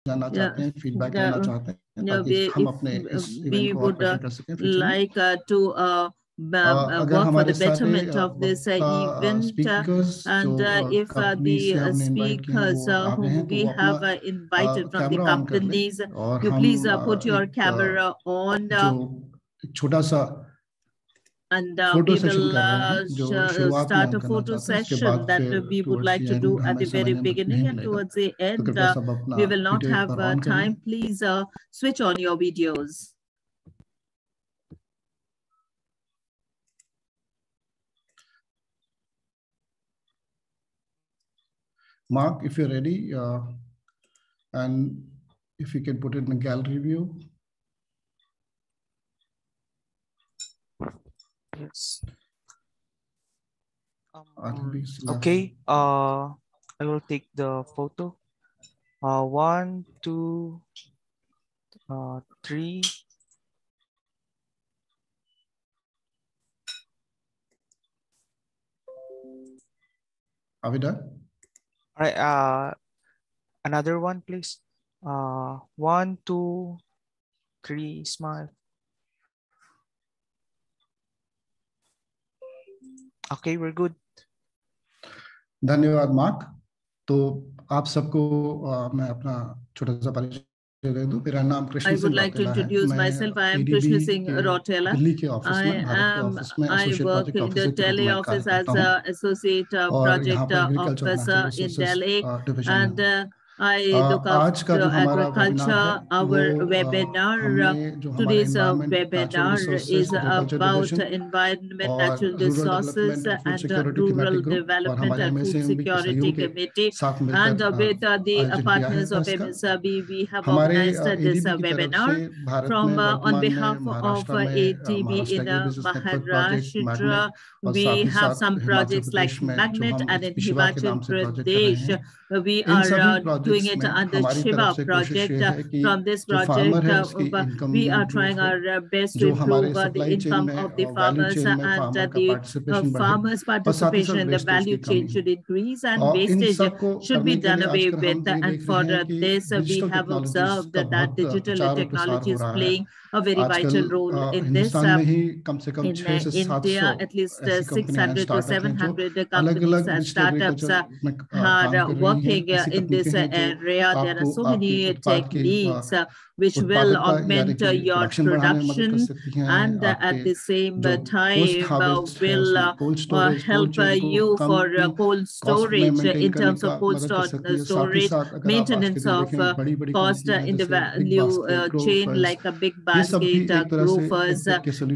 जानना चाहते हैं, फीडबैक लेना चाहते हैं, ताकि हम अपने इस इवेंट को और बेटर कर सकें फ्यूचर में। work for the betterment of this event, and if the speakers whom we have invited from the companies, you please put your camera on, and we will start a photo session that we would like to do at the very beginning, and towards the end we will not have time. Please switch on your videos. Mark, if you're ready, and if you can put it in the gallery view. Yes. Okay. I will take the photo. 1, 2, 3. Are we done? All right. Another one, please. 1, 2, 3. Smile. Okay, we're good. धन्यवाद mark. तो आप सबको मैं अपना छोटा सा परिचय दे दूं। मेरा नाम कृष्ण सिंह रौतेला है। I would like to introduce myself. I am Krishna Singh Rotela. Delhi के ऑफिस में, भारत के ऑफिस में एसोसिएट प्रोजेक्ट ऑफिसर के रूप में कार्य करता हूं। associate project officer in Delhi, and I look after agriculture. Our webinar, today's webinar is about environment, natural resources, and rural development and food security committee. And with the partners of MSRB, we have organized this webinar from on behalf of ATB in Maharashtra. We have some projects like Magnet, and in Himachal Pradesh we are doing it under Shiva project. From this project, we are trying our best to improve the income of the farmers, and the farmers' participation in the value chain should increase, and wastage should be done away with. And for this, we have observed that digital technology is playing a very vital role in this. In India, at least 600 to 700 companies and startups are working in this area. There are so many techniques which will augment your production, and at the same time will help you for cold storage in terms of cold storage, maintenance of cost in the value chain, like a big basket growers.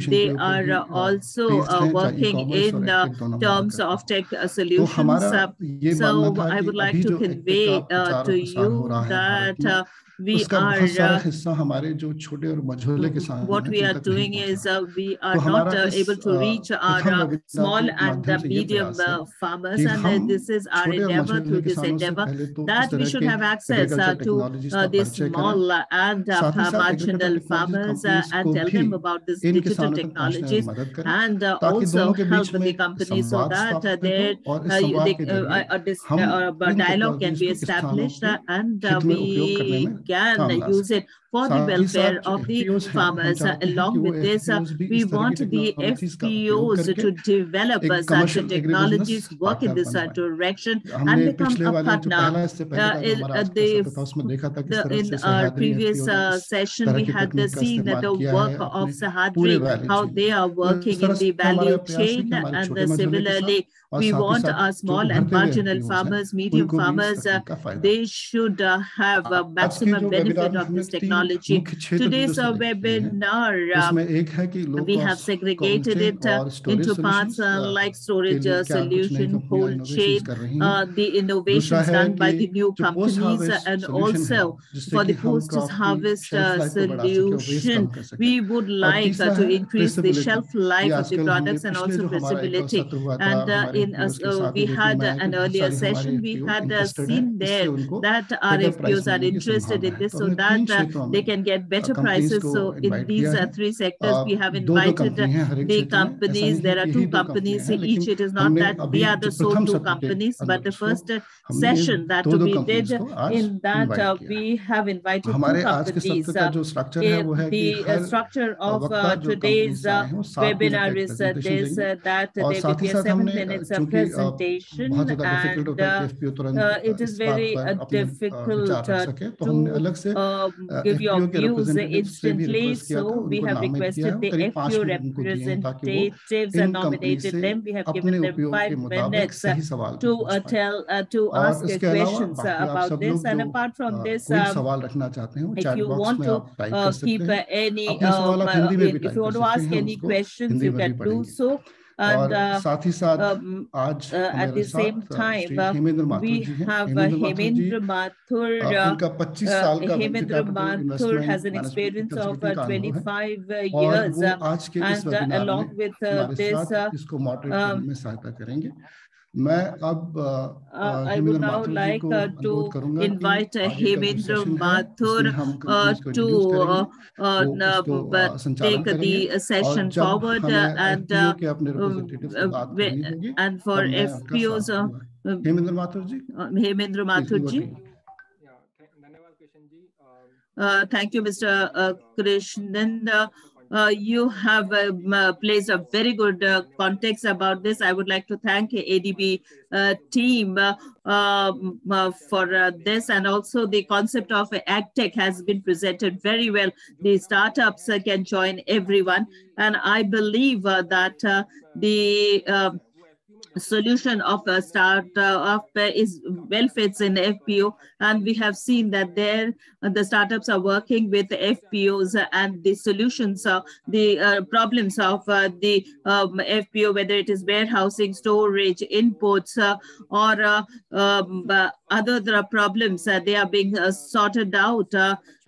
They are also working in terms of tech solutions. So I would like to convey to you that we are what we are doing is we are not able to reach our small and medium farmers, and this is our endeavor. Through this endeavor, that we should have access to the small and marginal farmers, and tell them about this digital technologies, and also help the companies so that a dialogue can be established, and we can use it for the welfare of the farmers. Along with this, we want the FPOs to develop such technologies, work in this direction, and become a partner. In our previous session, we had seen the work of Sahadri, how they are working in the value chain, and similarly, we want our small and marginal farmers, medium farmers, they should have a maximum benefit of this technology. Today's webinar, we have segregated it into parts like storage solution, cold chain, the innovations done by the new companies, and also for the post-harvest solution, we would like to increase the shelf life of the products and also traceability. And we had an earlier session, we had seen there that our FPOs are interested in this, so that they can get better prices. So in these three sectors, we have invited the companies. There are two companies each. It is not that we are the sole two companies, but the first session that we did, in that we have invited two companies. The structure of today's webinar is this, that there will be a 7 minutes presentation, and it is very difficult to give your views instantly. So we have requested the FPO representatives and nominated them. We have given them 5 minutes to ask questions about this. And apart from this, if you want to keep any, if you want to ask any questions, you can do so. And at the same time, we have Hemendra Mathur. Hemendra Mathur has an experience of 25 years, and along with this, I would now like to invite Hemendra Mathur to take the session forward, and for FPOs, Hemendra Mathur ji. Thank you, Mr. Krishnan. You have placed a very good context about this. I would like to thank ADB team for this, and also the concept of AgTech has been presented very well. The startups can join everyone, and I believe that the solution of a startup is well fits in FPO, and we have seen that there the startups are working with FPOs, and the solutions, the problems of the FPO, whether it is warehousing, storage, inputs, or other problems, they are being sorted out.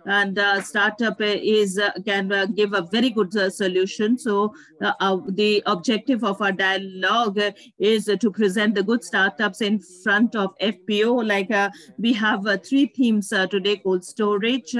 And startup can give a very good solution. So the objective of our dialogue is to present the good startups in front of FPO. Like we have 3 themes today: cold storage,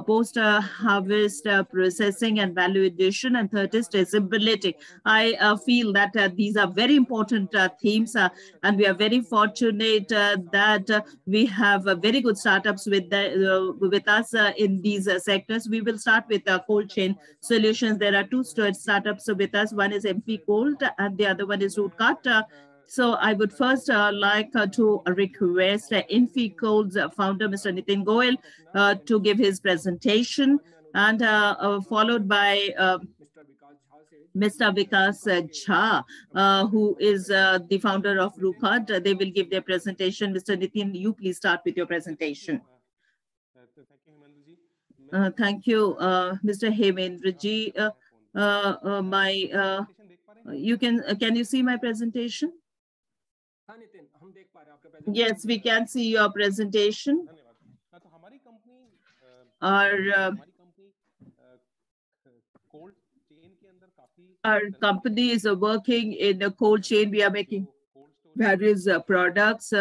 post-harvest processing and value addition, and third is traceability. I feel that these are very important themes, and we are very fortunate that we have very good startups with us in these sectors. We will start with cold chain solutions. There are 2 startups with us. One is MP Cold, and the other one is Rootcut. So I would first like to request Inficold's founder, Mr. Nitin Goel, to give his presentation, and followed by Mr. Vikas Jha, who is the founder of Rootcut. They will give their presentation. Mr. Nitin, you please start with your presentation. Thank you, Mr. Hemendra ji. Can you see my presentation? Yes, we can see your presentation. Our company is working in a cold chain. We are making various products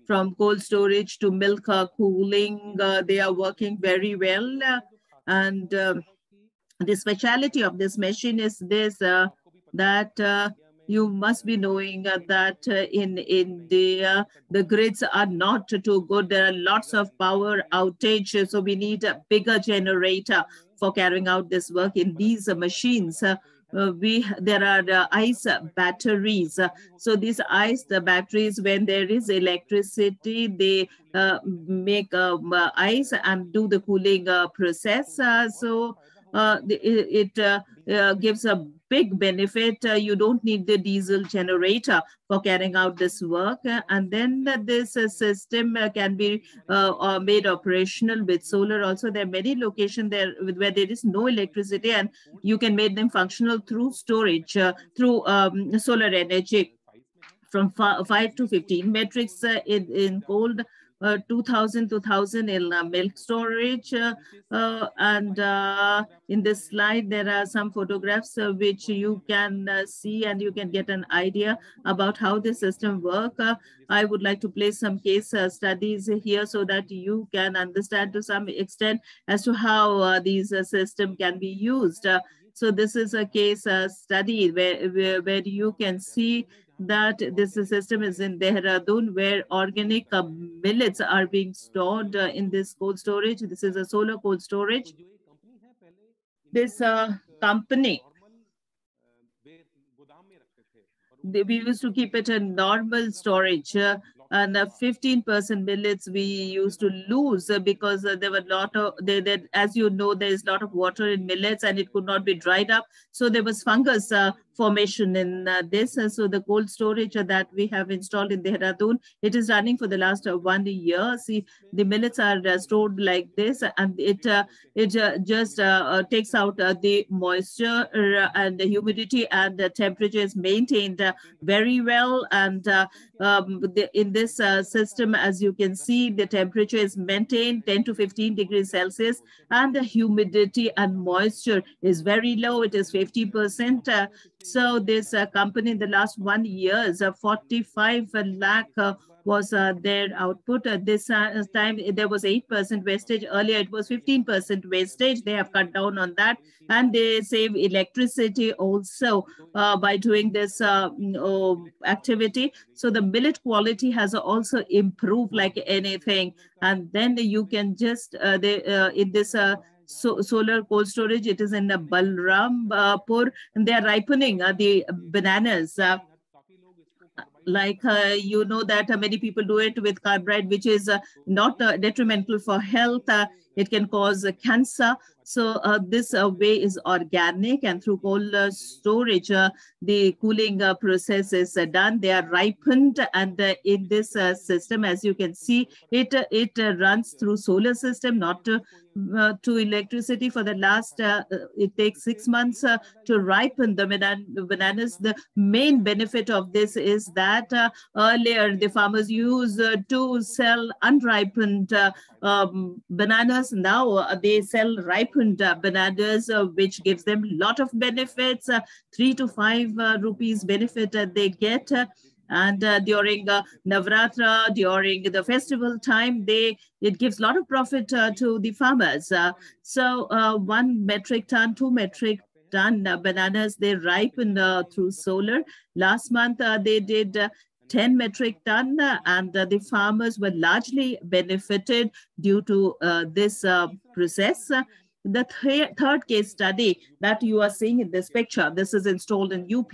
from cold storage to milk cooling. They are working very well. And the speciality of this machine is this, that you must be knowing that in India, the grids are not too good. There are lots of power outages, so we need a bigger generator for carrying out this work. In these machines, there are ice batteries. So these ice batteries, when there is electricity, they make ice and do the cooling process. So it gives a big benefit. You don't need the diesel generator for carrying out this work. And then this system can be made operational with solar. Also, there are many locations there where there is no electricity, and you can make them functional through storage, through solar energy. From 5 to 15 metrics in cold 2,000 in milk storage. And in this slide, there are some photographs which you can see, and you can get an idea about how the system works. I would like to place some case studies here so that you can understand to some extent as to how these system can be used. So this is a case study where you can see that this system is in Dehradun, where organic millets are being stored in this cold storage. This is a solar cold storage. This company, we used to keep it in normal storage, and 15% millets we used to lose because there were a lot of, as you know, there is a lot of water in millets and it could not be dried up. So there was fungus formation in this. So the cold storage that we have installed in Dehradun, it is running for the last 1 year. See, the millets are stored like this, and it just takes out the moisture and the humidity, and the temperature is maintained very well. And in this system, as you can see, the temperature is maintained 10 to 15 degrees Celsius, and the humidity and moisture is very low. It is 50%. So this company in the last 1 year, 45 lakh was their output. This time there was 8% wastage. Earlier it was 15% wastage. They have cut down on that, and they save electricity also by doing this activity. So the millet quality has also improved like anything. And then you can just in this solar cold storage, it is in Balrampur, and they are ripening the bananas. You know that many people do it with carbohydrate, which is not detrimental for health. It can cause cancer. So this way is organic, and through cold storage, the cooling process is done. They are ripened, and in this system, as you can see, it runs through solar system, not to electricity. For the last, it takes 6 months to ripen the bananas. The main benefit of this is that earlier the farmers used to sell unripened bananas. Now they sell ripened bananas, which gives them a lot of benefits, 3 to 5 rupees benefit they get. And during Navratra, during the festival time, it gives a lot of profit to the farmers. So 1 metric ton, 2 metric ton bananas, they ripen through solar. Last month, they did 10 metric ton, and the farmers were largely benefited due to this process. The third case study that you are seeing in this picture, this is installed in UP,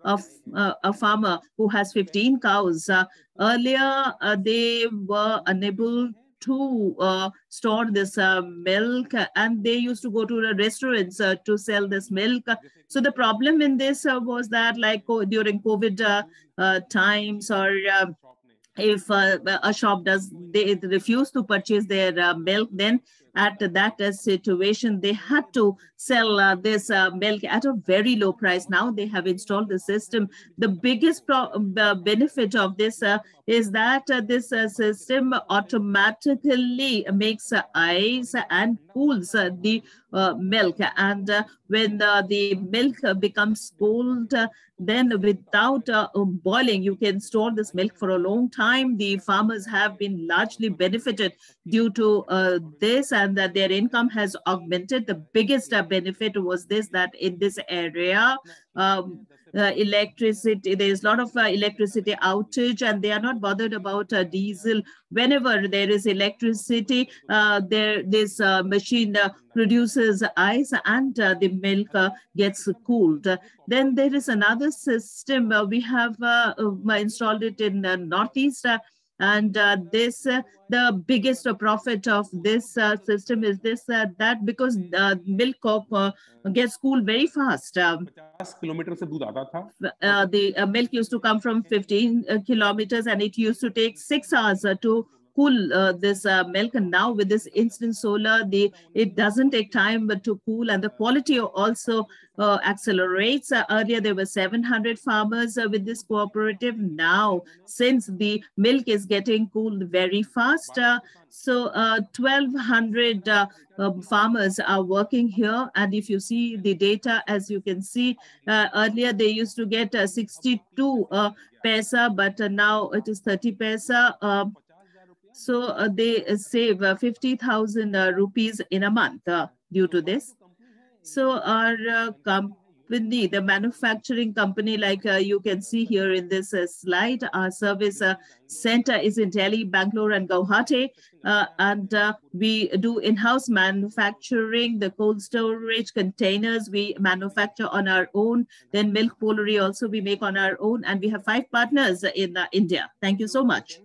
a farmer who has 15 cows. Earlier, they were unable to store this milk, and they used to go to the restaurants to sell this milk. So the problem in this was that, like during COVID times, or if a shop they refuse to purchase their milk, then at that situation, they had to sell this milk at a very low price. Now they have installed the system. The biggest benefit of this is that this system automatically makes ice and cools the milk. And when the milk becomes cold, then without boiling, you can store this milk for a long time. The farmers have been largely benefited due to this, and that their income has augmented. The biggest benefit was this, that in this area, electricity, there is a lot of electricity outage, and they are not bothered about diesel. Whenever there is electricity, this machine produces ice, and the milk gets cooled. Then there is another system. We have installed it in Northeast, and the biggest profit of this system is this, that because milk gets cooled very fast. The milk used to come from 15 kilometers, and it used to take 6 hours to cool this milk. And now with this instant solar, it doesn't take time but to cool, and the quality also accelerates. Earlier there were 700 farmers with this cooperative. Now, since the milk is getting cooled very fast, so 1,200 farmers are working here. And if you see the data, as you can see, earlier they used to get 62 paisa, but now it is 30 paisa. So they save 50,000 rupees in a month due to this. So our company, the manufacturing company, like you can see here in this slide, our service center is in Delhi, Bangalore, and Guwahati. And we do in-house manufacturing, the cold storage containers we manufacture on our own. Then milk poultry also we make on our own. And we have 5 partners in India. Thank you so much.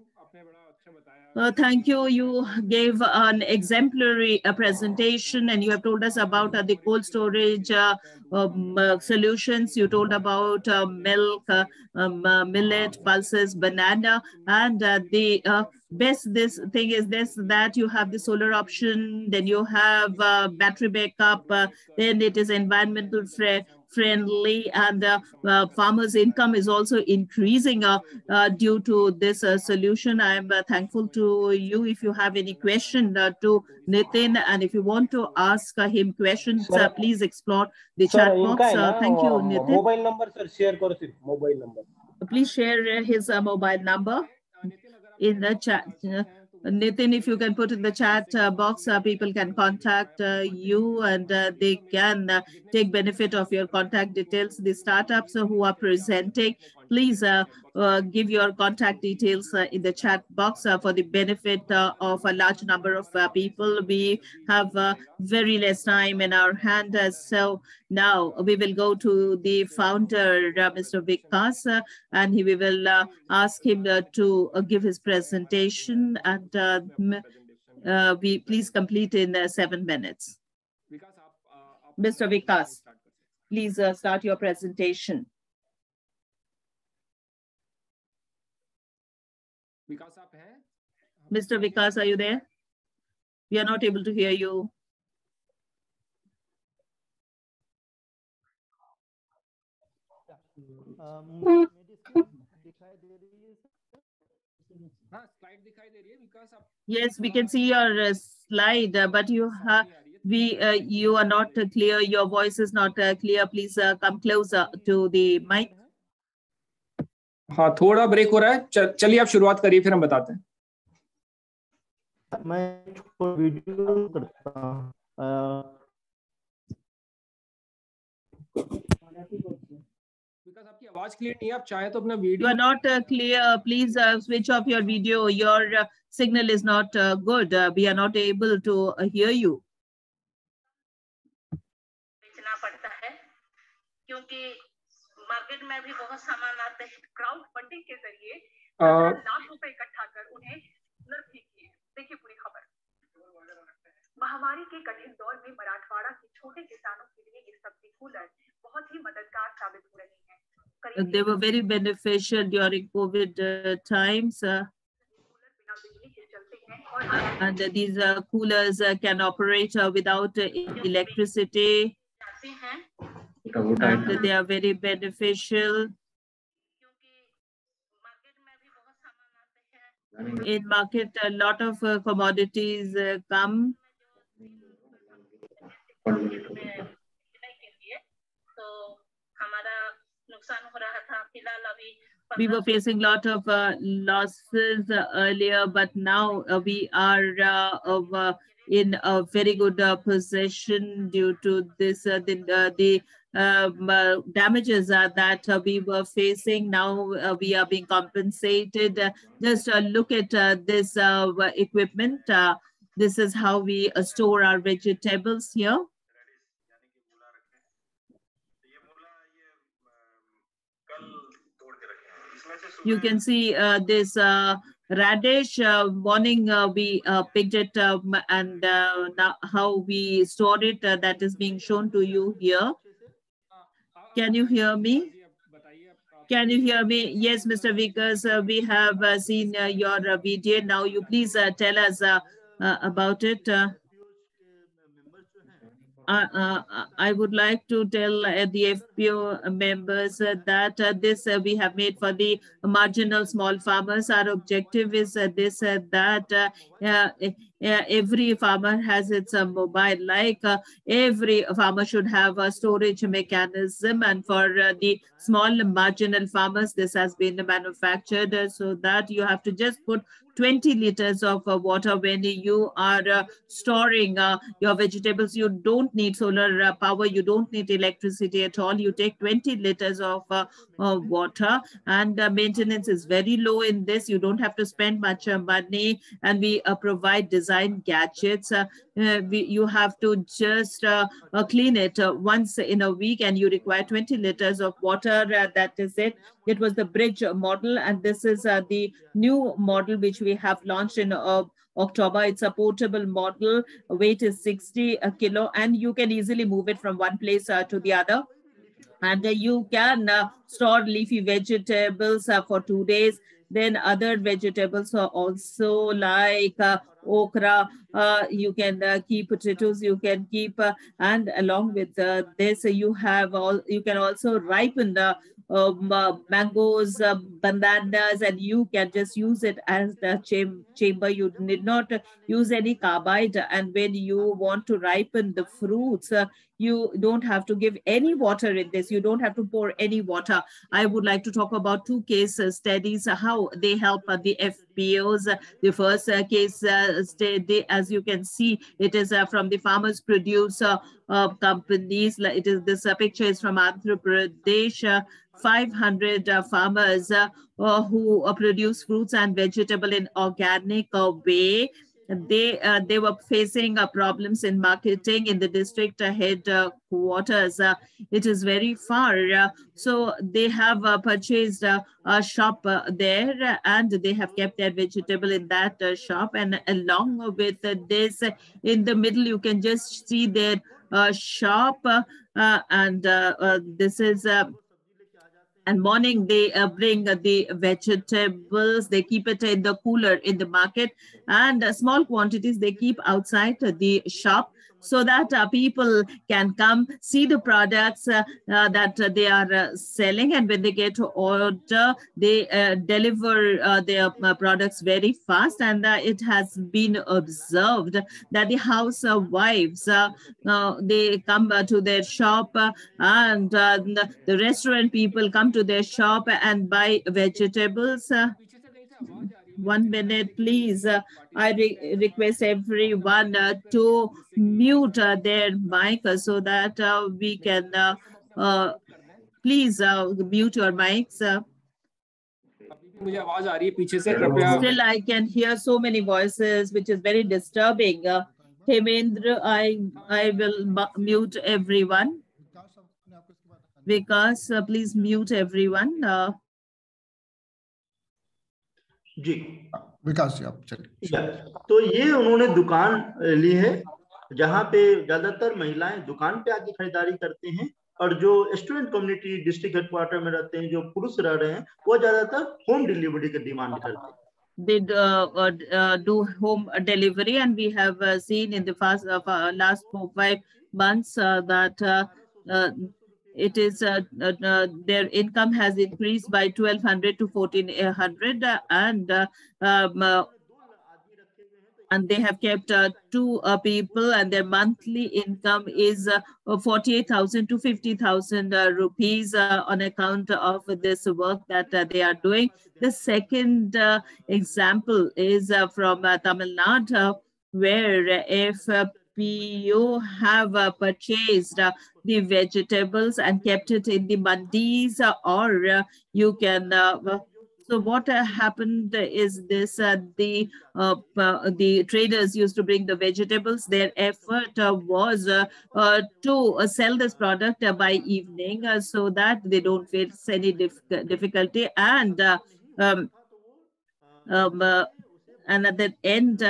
Thank you. You gave an exemplary presentation, and you have told us about the cold storage solutions. You told about milk, millet, pulses, banana, and the best this thing is this, that you have the solar option, then you have battery backup, then it is environmental friendly, and farmers' income is also increasing due to this solution. I am thankful to you. If you have any question to Nitin, and if you want to ask him questions, please explore the chat box. Thank you, Nitin. Mobile number, sir, share karo sir. Mobile number. Please share his mobile number in the chat. Nitin, if you can put in the chat box, people can contact you, and they can take benefit of your contact details. The startups who are presenting, please give your contact details in the chat box for the benefit of a large number of people. We have very less time in our hand, so now we will go to the founder, Mr. Vikas, and we will ask him to give his presentation, and we please complete in 7 minutes. Mr. Vikas, please start your presentation. Mr. Vikas, are you there? We are not able to hear you. Yes, we can see your slide, but you are not clear. Your voice is not clear. Please come closer to the mic. हाँ, थोड़ा break हो रहा है. चलिए आप शुरुआत करिए, फिर हम बताते हैं. मैं वीडियो करता हूं. Because आपकी आवाज क्लियर नहीं है, आप चाहे तो अपना video. You are not clear. Please switch off your video. Your signal is not good. We are not able to hear you. बेचना पड़ता है क्योंकि मार्केट में भी बहुत सामान आते हैं. क्राउड फंडिंग के जरिए लाख रुपए इकट्ठा कर उन्हें नर्क किए. देखिए पूरी खबर. महामारी के कठिन दौर में मराठवाड़ा के छोटे किसानों के लिए ये सब्जी कूलर बहुत ही मददगार साबित हो रही हैं. They were very beneficial during COVID times. And these coolers can operate without electricity. And they are very beneficial. In market, a lot of commodities come. We were facing a lot of losses earlier, but now we are in a very good position due to this. The damages that we were facing, now we are being compensated. Just look at this equipment. This is how we store our vegetables here. You can see this radish morning we picked it and now how we stored it, that is being shown to you here. Can you hear me? Can you hear me? Yes, Mr. Vikas, we have seen your video. Now you please tell us about it. I would like to tell the FPO members that this we have made for the marginal small farmers. Our objective is this, that every farmer has its mobile, like every farmer should have a storage mechanism, and for the small marginal farmers, this has been manufactured so that you have to just put 20 liters of water when you are storing your vegetables. You don't need solar power, you don't need electricity at all. You take 20 liters of water, and maintenance is very low in this. You don't have to spend much money, and we provide design gadgets. You have to just clean it once in a week, and you require 20 liters of water. That is it. It was the bridge model, and this is the new model which we have launched in October. It's a portable model. Weight is 60 kilo, and you can easily move it from one place to the other. And you can store leafy vegetables for 2 days. Then other vegetables are also like okra. You can keep potatoes. You can keep, and along with this, you can also ripen the mangoes, bananas, and you can just use it as the chamber. You need not use any carbide. And when you want to ripen the fruits, you don't have to give any water in this. You don't have to pour any water. I would like to talk about 2 case studies, how they help the FPOs. The first case study, as you can see, it is from the farmers produce companies. It is this picture is from Andhra Pradesh. 500 farmers who produce fruits and vegetable in organic way. They were facing problems in marketing in the district headquarters. It is very far. So they have purchased a shop there, and they have kept their vegetable in that shop. And along with this, in the middle, you can just see their shop. And this is... and morning they bring the vegetables, they keep it in the cooler in the market, and small quantities they keep outside the shop, so that people can come see the products that they are selling. And when they get to order, they deliver their products very fast. And it has been observed that the housewives, they come to their shop, and the restaurant people come to their shop and buy vegetables. 1 minute, please. I request everyone to mute their mic so that we can, please mute your mics. Still, I can hear so many voices, which is very disturbing. Hemendra, I will mute everyone. Vikas, please mute everyone. जी विकास जी आप चलिए। तो ये उन्होंने दुकान ली है जहाँ पे ज्यादातर महिलाएं दुकान पे आके खरीदारी करते हैं, और जो स्टूडेंट कम्युनिटी डिस्ट्रिक्ट हेडक्वार्टर में रहते हैं, जो पुरुष रह रहे हैं, वो ज्यादातर होम डिलीवरी की डिमांड करते हैं। They do home delivery, and we have seen in the last 4-5 months that it is their income has increased by 1,200 to 1,400, and they have kept 2 people, and their monthly income is 48,000 to 50,000 rupees on account of this work that they are doing. The second example is from Tamil Nadu, where if you have purchased the vegetables and kept it in the mandis, or you can... So what happened is this, the traders used to bring the vegetables. Their effort was to sell this product by evening so that they don't face any difficulty. And at the end,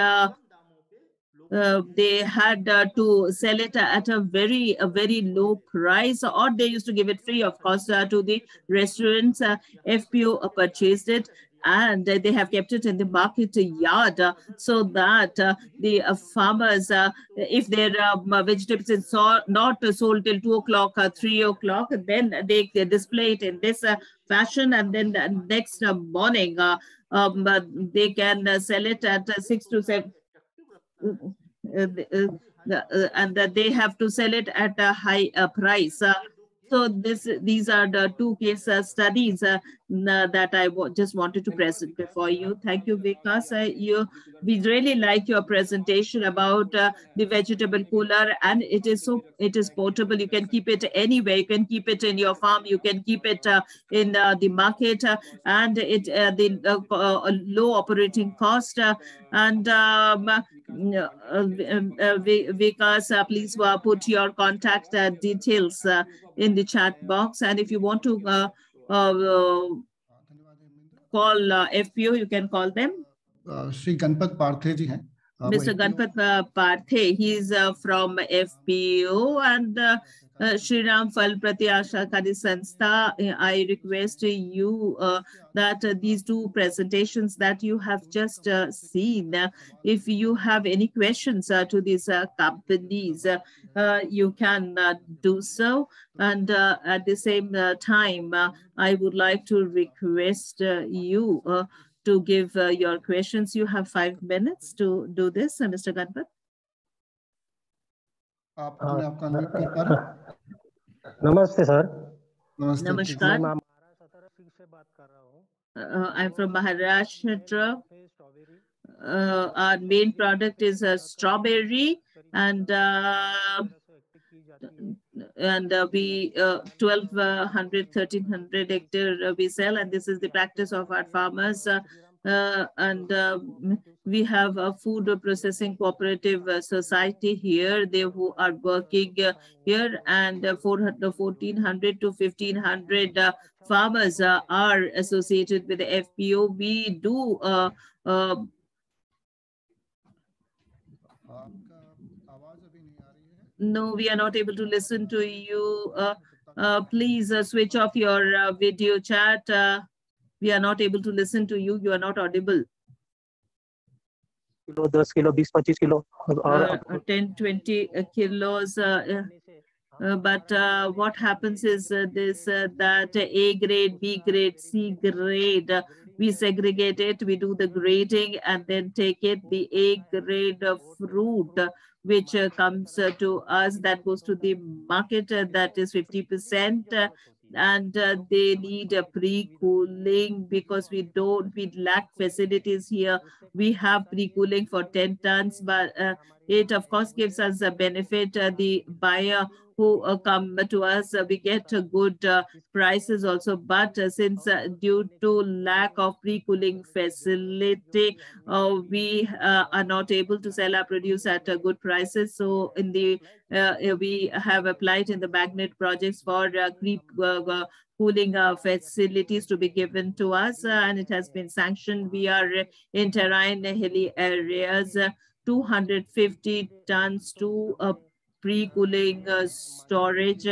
they had to sell it at a very low price, or they used to give it free of cost to the restaurants. FPO purchased it, and they have kept it in the market yard so that the farmers, if their vegetables is not sold till 2 o'clock or 3 o'clock, then they display it in this fashion, and then the next morning they can sell it at 6 to 7. And that they have to sell it at a high price. So these are the two case studies that I just wanted to present before you. Thank you, Vikas. We really like your presentation about the vegetable cooler, and it is portable. You can keep it anywhere. You can keep it in your farm. You can keep it in the market, and it the low operating cost. And Vikas, please put your contact details in the chat box. And if you want to call FPO, you can call them. Shri Ganpat Parthe ji hain. Mr. Ganpat Parthe, he is from FPO, and Shri Ram Phal Pratyasha Kari Sanstha, I request you that these two presentations that you have just seen, if you have any questions to these companies, you can do so. And at the same time, I would like to request you to give your questions. You have 5 minutes to do this, Mr. Ganpat. Namaste, sir. Namaskar. I'm from Maharashtra. Our main product is strawberry, and we 1,200, 1,300 hectare we sell, and this is the practice of our farmers. We have a food processing cooperative society here, they who are working here, and 1,400 to 1,500 farmers are associated with the FPO. We do no, we are not able to listen to you. Please switch off your video chat. We are not able to listen to you. You are not audible. 10 kilo, 20 kilo. 10, 20 kilos. But what happens is that A grade, B grade, C grade, we segregate it, we do the grading, and then take it, the A grade fruit, which comes to us, that goes to the market, that is 50%. And they need a pre-cooling because we lack facilities here. We have pre-cooling for 10 tons, but it of course gives us a benefit. The buyer who come to us, we get good prices also, but since due to lack of pre-cooling facility, we are not able to sell our produce at good prices. So in the we have applied in the magnet projects for cooling facilities to be given to us, and it has been sanctioned. We are in terrain hilly areas, 250 tons to pre-cooling storage.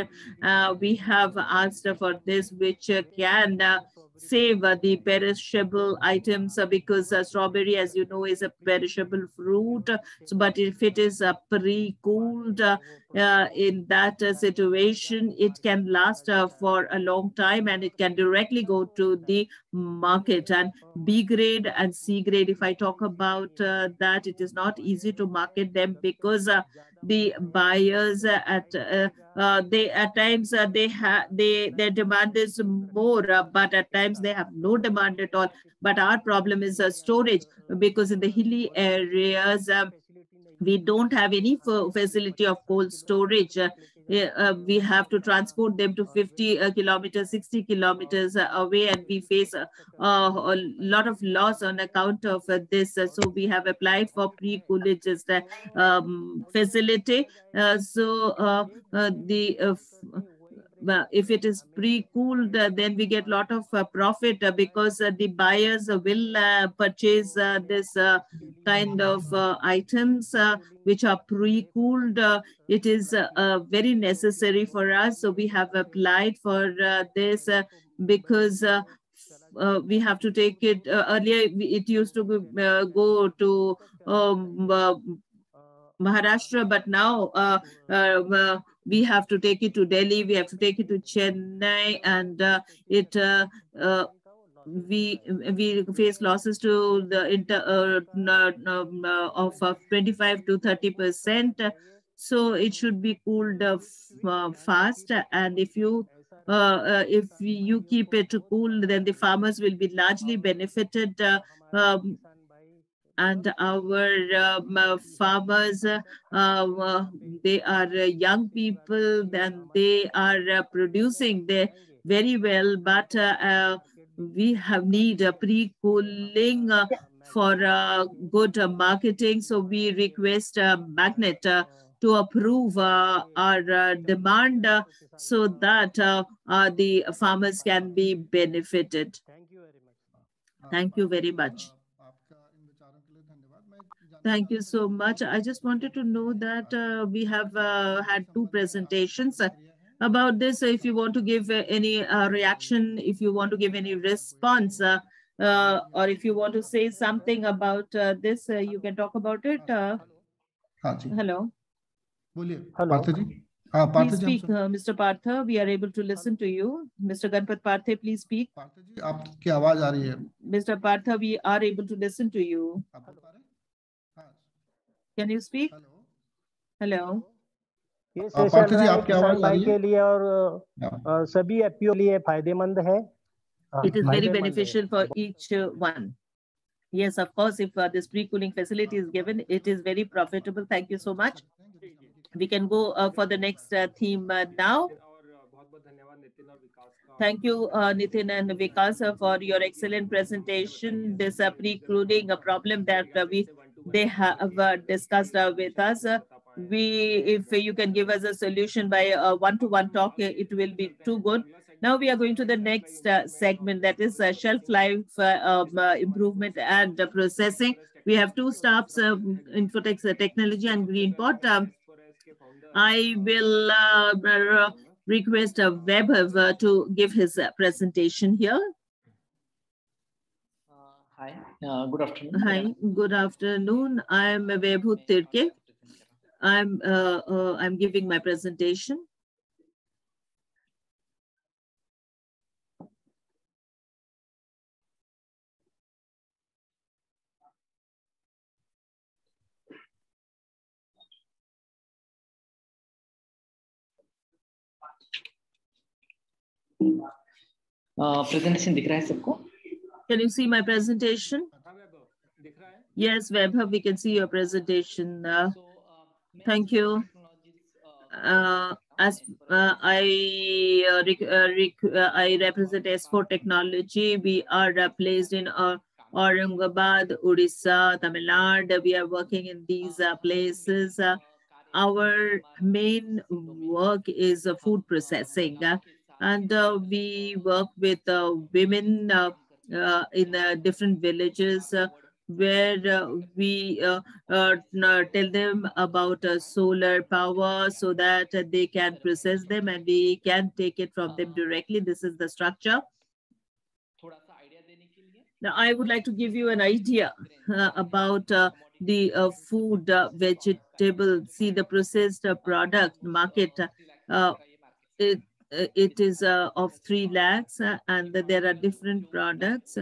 We have asked for this, which can save the perishable items, because strawberry, as you know, is a perishable fruit. So, but if it is pre-cooled in that situation, it can last for a long time, and it can directly go to the market. And B grade and C grade, if I talk about that, it is not easy to market them, because the buyers at times their demand is more, but at times they have no demand at all. But our problem is storage, because in the hilly areas we don't have any facility of cold storage. We have to transport them to 50 kilometers, 60 kilometers away, and we face a lot of loss on account of this. So we have applied for pre-coolage facility. if it is pre-cooled, then we get a lot of profit because the buyers will purchase this kind of items which are pre-cooled. It is very necessary for us. So we have applied for this because we have to take it. Earlier, it used to go to Maharashtra, but now we have to take it to Delhi, we have to take it to Chennai, and we face losses to the of 25 to 30%. So it should be cooled fast, and if you keep it cool, then the farmers will be largely benefited. And our farmers, they are young people, and they are producing very well, but we need a pre-cooling for good marketing. So we request Magnet to approve our demand so that the farmers can be benefited. Thank you very much. Thank you so much. I just wanted to know that we have had two presentations about this. If you want to give any reaction, if you want to give any response, or if you want to say something about this, you can talk about it. Hello. Hello. Please speak, Mr. Partha. We are able to listen to you. Mr. Ganpat Parthe, please speak. Mr. Partha, we are able to listen to you. Can you speak? Hello. ये session किसान भाई के लिए और सभी FPO लिए फायदेमंद है. It is very beneficial for each one. Yes, of course, if this pre-cooling facility is given, it is very profitable. Thank you so much. We can go for the next theme now. Thank you, Nitin and Vikas, for your excellent presentation. This pre-cooling problem that they have discussed with us. If you can give us a solution by a one-to-one talk, it will be too good. Now we are going to the next segment, that is shelf life improvement and processing. We have two staffs, Infotex Technology and Greenport. I will request Vaibhav to give his presentation here. Hi, good afternoon. Hi, good afternoon. I'm Vaibhav Tirke. I'm giving my presentation. Presentation दिख रहा है सबको? Can you see my presentation? Yes, Vaibhav, we can see your presentation. Thank you. As I represent S4 Technology, we are placed in Aurangabad, Odisha, Tamil Nadu. We are working in these places. Our main work is food processing, and we work with women in different villages where we tell them about solar power so that they can process them and we can take it from them directly. This is the structure. Now, I would like to give you an idea about the food, vegetable, see the processed product market. It is of 3 lakhs and there are different products.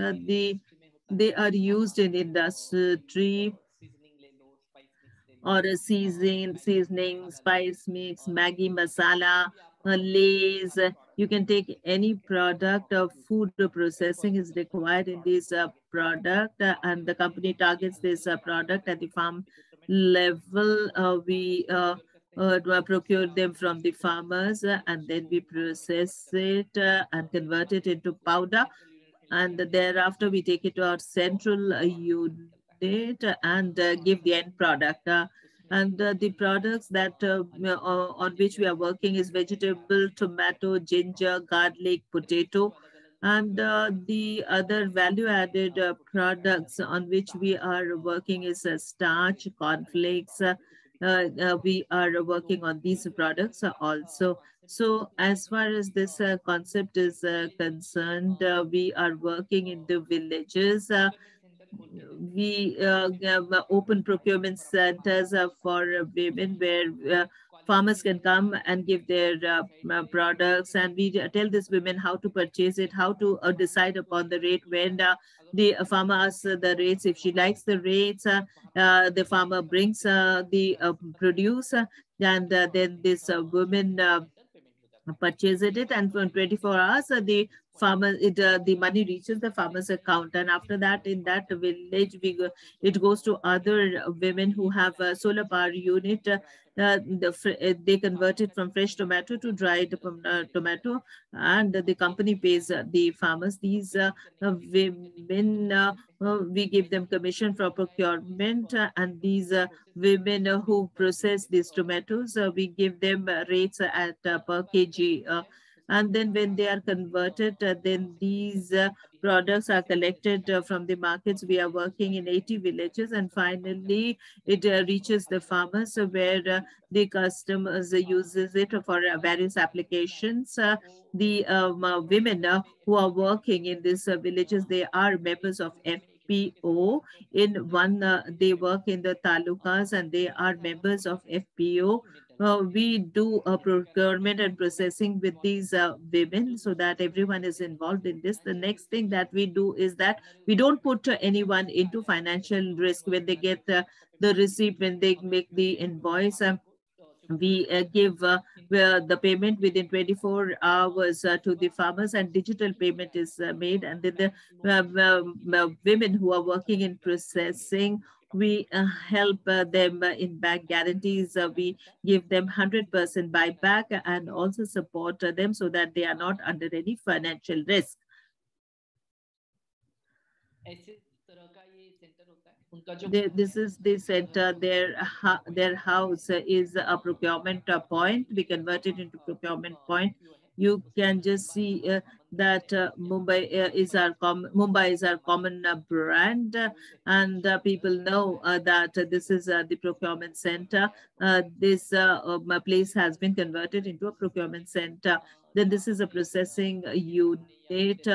They are used in industry or seasoning, spice mix, Maggi masala, Lay's. You can take any product of food processing is required in this product, and the company targets this product at the farm level. We procure them from the farmers and then we process it and convert it into powder. And thereafter, we take it to our central unit and give the end product. And the products that on which we are working is vegetable, tomato, ginger, garlic, potato. And the other value-added products on which we are working is starch, cornflakes. We are working on these products also. So as far as this concept is concerned, we are working in the villages. We have open procurement centers for women where farmers can come and give their products, and we tell these women how to purchase it, how to decide upon the rate. When the farmer asks the rates, if she likes the rates, the farmer brings the produce, and then this woman purchase it, and for 24 hours the farmer the money reaches the farmer's account. And after that, in that village, it goes to other women who have a solar power unit. They convert it from fresh tomato to dried tomato, and the company pays the farmers. These women, we give them commission for procurement, and these women who process these tomatoes, we give them rates at per kg. And then when they are converted, then these products are collected from the markets. We are working in 80 villages, and finally it reaches the farmers where the customers uses it for various applications. The women who are working in these villages, they are members of FPO. In one, they work in the talukas and they are members of FPO. We do procurement and processing with these women so that everyone is involved in this. The next thing that we do is that we don't put anyone into financial risk when they get the receipt, when they make the invoice. We give the payment within 24 hours to the farmers, and digital payment is made. And then the women who are working in processing, we help them in bank guarantees. We give them 100% buyback and also support them so that they are not under any financial risk. This is the center. Their house is a procurement point. We convert it into procurement point. You can just see that Mumbai is our common brand, and people know that this is the procurement center. This place has been converted into a procurement center. Then this is a processing unit,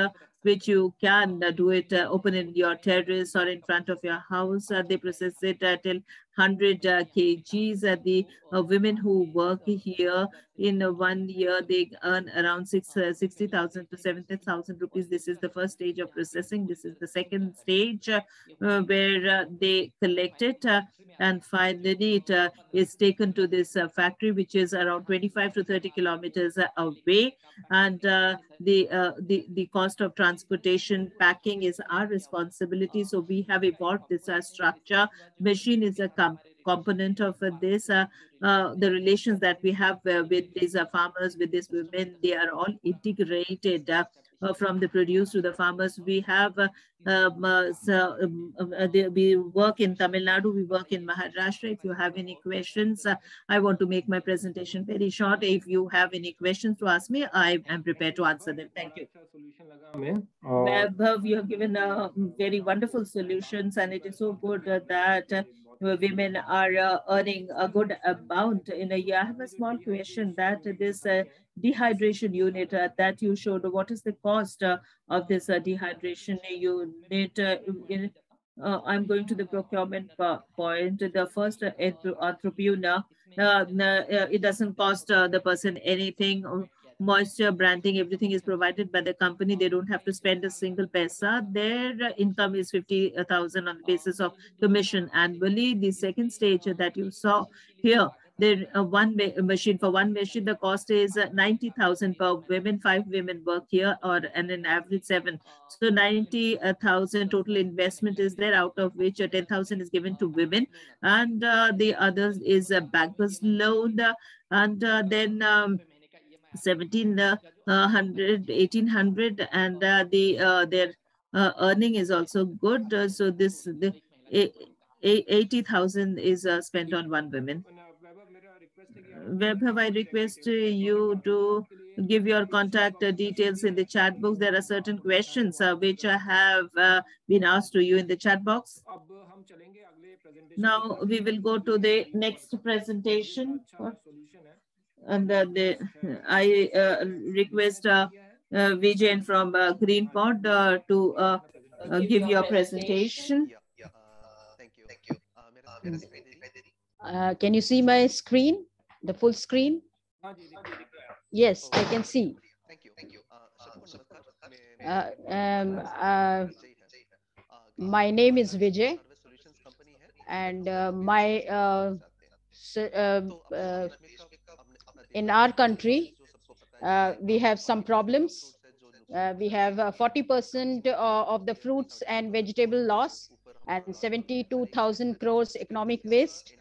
which you can do it open in your terrace or in front of your house. They process it till 100 kgs. The women who work here in 1 year, they earn around 60,000 to 70,000 rupees. This is the first stage of processing. This is the second stage where they collect it, and finally it is taken to this factory, which is around 25 to 30 kilometers away. And the cost of transportation, packing is our responsibility. So we have evolved this structure. Machine is a component of this. The relations that we have with these farmers, with these women, they are all integrated. From the produce to the farmers. We have we work in Tamil Nadu, we work in Maharashtra. If you have any questions, I want to make my presentation very short. If you have any questions to ask me, I am prepared to answer them. Thank you. Vaibhav, you have given very wonderful solutions, and it is so good that women are earning a good amount in a year. I have a small question that this dehydration unit that you showed, what is the cost of this dehydration unit? I'm going to the procurement point. The first entrepreneur, it doesn't cost the person anything. Moisture, branding, everything is provided by the company. They don't have to spend a single paisa. Their income is 50,000 on the basis of commission annually. The second stage that you saw here, there one machine, for one machine, the cost is 90,000 per women. 5 women work here, and an average 7. So 90,000 total investment is there, out of which 10,000 is given to women, and the others is a banker's loan, and then 1,700, 1,800, and their earning is also good. So this 80,000 is spent on one woman. Vaibhav, I request you to give your contact details in the chat box. There are certain questions which have been asked to you in the chat box. Now we will go to the next presentation. And I request Vijay from GreenPod to give your presentation. Can you see my screen, the full screen? Yes, I can see. My name is Vijay, and in our country, we have some problems. We have 40% of the fruits and vegetable loss and 72,000 crores economic waste.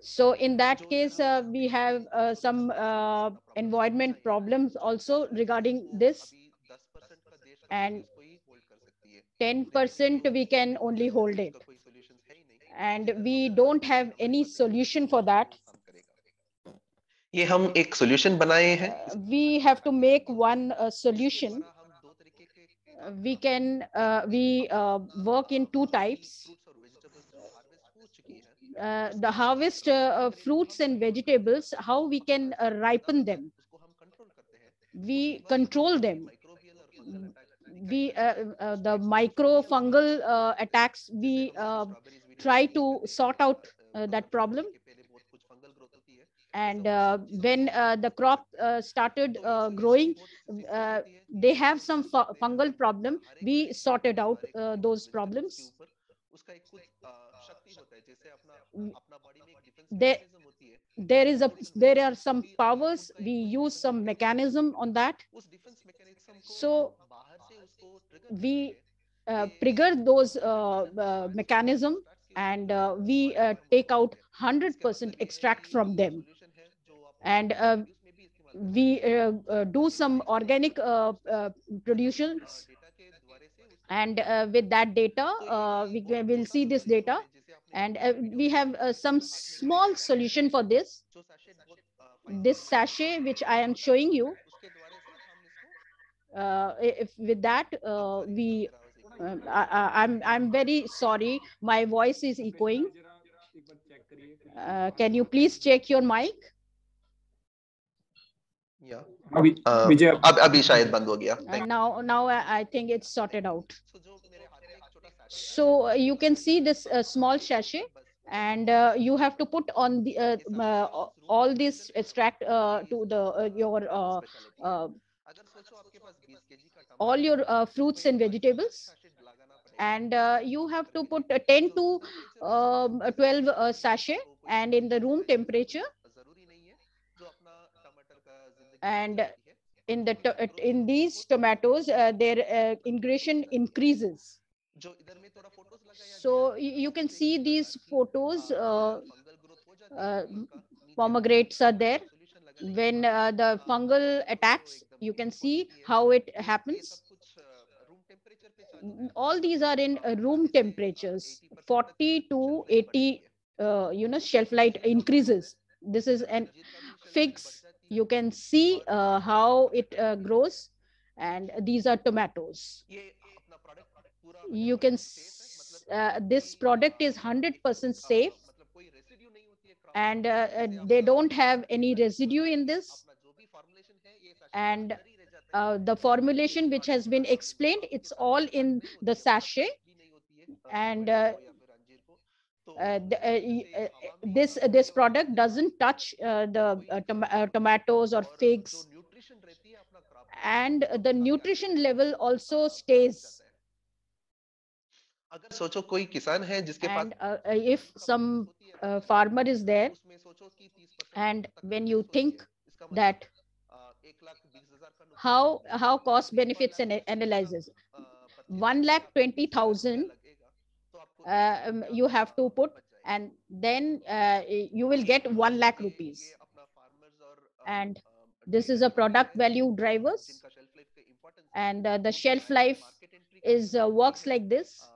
So in that case, we have some environment problems also regarding this, and 10% we can only hold it, and we don't have any solution for that. ये हम एक solution बनाए हैं. We have to make one solution. We can work in two types. The harvest fruits and vegetables, how we can ripen them. We control them. We the microfungal attacks, we try to sort out that problem. And when the crop started growing, they have some fungal problem. We sorted out those problems. There are some powers. We use some mechanism on that. So we trigger those mechanism, and we take out 100% extract from them. And we do some organic productions, and with that data, we will see this data, and we have some small solution for this. This sachet which I am showing you, with that I'm very sorry, my voice is echoing. Can you please check your mic? Yeah. अभी शायद बंद हो गया. Now I think it's sorted out. So you can see this small sachet, and you have to put on the all this extract to the your all your fruits and vegetables, and you have to put 10 to 12 sachet, and in the room temperature. And in these tomatoes, their ingredient increases. So you can see these photos. Pomegranates are there. When the fungal attacks, you can see how it happens. All these are in room temperatures, 40 to 80. Shelf life increases. This is an figs. You can see how it grows, and these are tomatoes. You can this product is 100% safe, and they don't have any residue in this. And the formulation which has been explained, it's all in the sachet, and this product doesn't touch the tomatoes or figs, and the nutrition level also stays. And if some farmer is there, and when you think that how cost benefits analysis, 1,20,000 you have to put, and then you will get 1 lakh rupees. And this is a product value drivers, and the shelf life is works like this.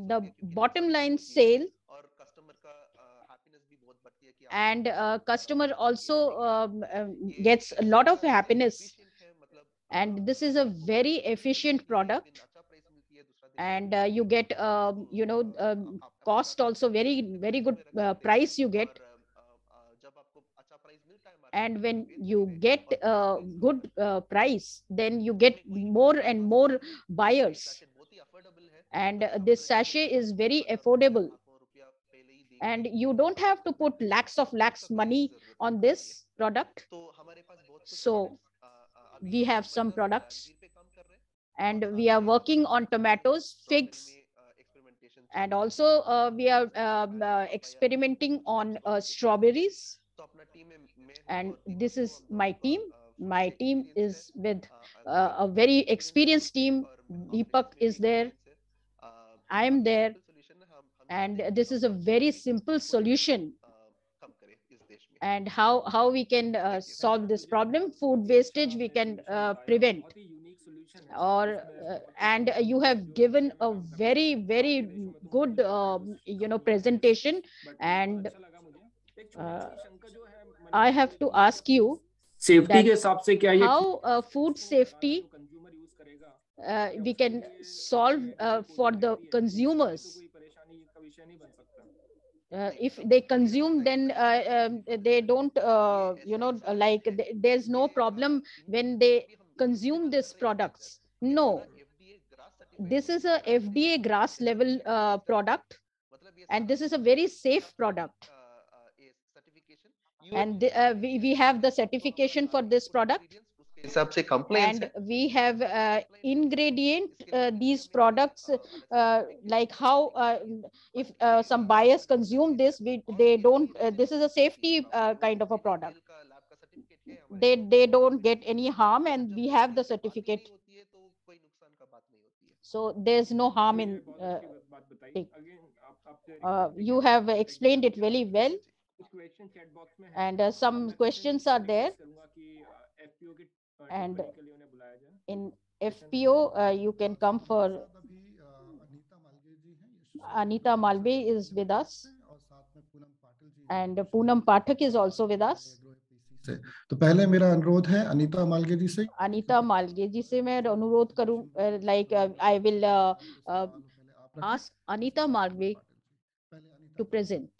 the bottom line sale, and customer also gets a lot of happiness, and this is a very efficient product, and you get cost also very good price you get. And when you get a good price, then you get more and more buyers, and this sachet is very affordable, and you don't have to put lakhs money on this product. So we have some products, and we are working on tomatoes, figs, and also we are experimenting on strawberries. And this is my team. My team is with a very experienced team. Deepak is there, I am there, and this is a very simple solution. And how we can solve this problem, food wastage we can prevent. Or and you have given a very good presentation, and I have to ask you safety के हिसाब से क्या ये how food safety we can solve for the consumers. If they consume, then they don't like there's no problem when they consume these products. No, this is a FDA GRAS level product, and this is a very safe product, and we have the certification for this product, and we have ingredient these products like how if some buyers consume this, they don't this is a safety kind of a product. They don't get any harm, and we have the certificate, so there's no harm in it. You have explained it very well, and some questions are there, and in FPO you can come for Anita Malbe is with us, and Poonam Pathak is also with us. तो पहले मेरा अनुरोध है अनीता मालगे जी से। अनीता मालगे जी से मैं अनुरोध करूं, like I will ask Anita Malge to present.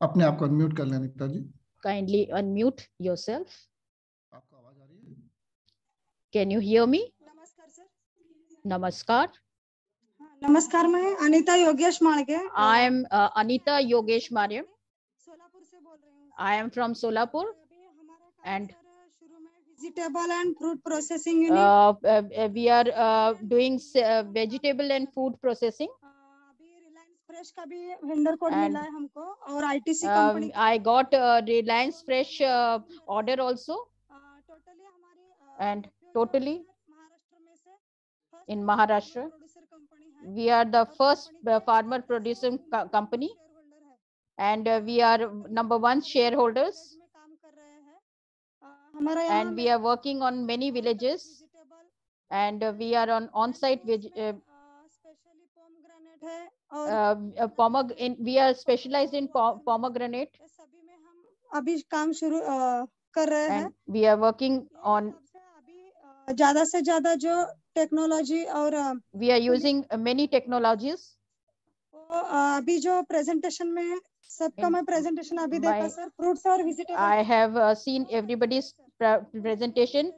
अपने आप को अनम्यूट कर लें अनीता जी। Kindly unmute yourself. आपको आवाज आ रही है? Can you hear me? नमस्कार सर। नमस्कार। नमस्कार, मैं Anita Yogesh Malge. I am Anita Yogesh Maryam. Solapur से बोल रही हूँ। I am from Solapur, and शुरू में vegetable and fruit processing unit। we are doing vegetable and food processing. अभी रिलायंस फ्रेश का भी वेंडर कोड मिला है हमको, और ITC company. I got Reliance Fresh order also, and totally in Maharashtra we are the first farmer producer company, and we are #1 shareholders, and we are working on many villages, and we are on-site we are specialized in pomegranate, अभी काम शुरू कर रहे हैं। we are working on ज्यादा से ज्यादा जो टेक्नोलॉजी और we are using many technologies. अभी जो प्रेजेंटेशन में सबका मैं प्रेजेंटेशन अभी देखा सर, फ्रूट्स और vegetable. I have seen everybody's presentation,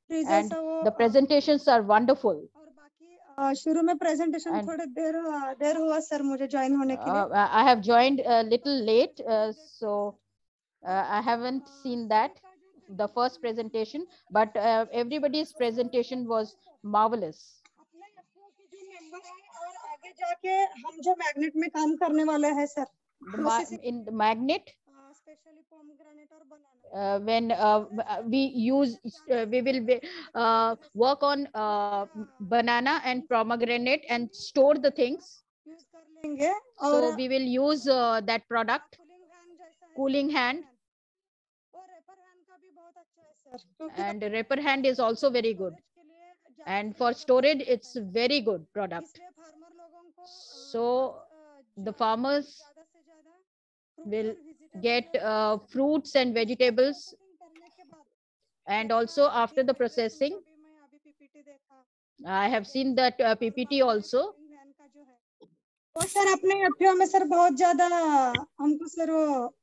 and the presentations are wonderful. और बाकी शुरू में प्रेजेंटेशन थोड़े देर हुआ सर मुझे ज्वाइन होने के लिए। I have joined a little late, so I haven't seen that the first presentation, but everybody's presentation was marvelous. और आगे जाके हम जो मैग्नेट में काम करने वाले हैं sir, in the magnet, specially pomegranate और बनाना, when we will work on banana and pomegranate and store the things, use कर लेंगे। so we will use that product, cooling hand, और रेपर हैंड का भी बहुत अच्छा है sir, and repair hand is also very good, and for storage it's very good product. इसलिए farmer So the farmers will get fruits and vegetables, and also after the processing. I have seen that PPT also. वो sir अपने FPO में sir बहुत ज्यादा हमको sir वो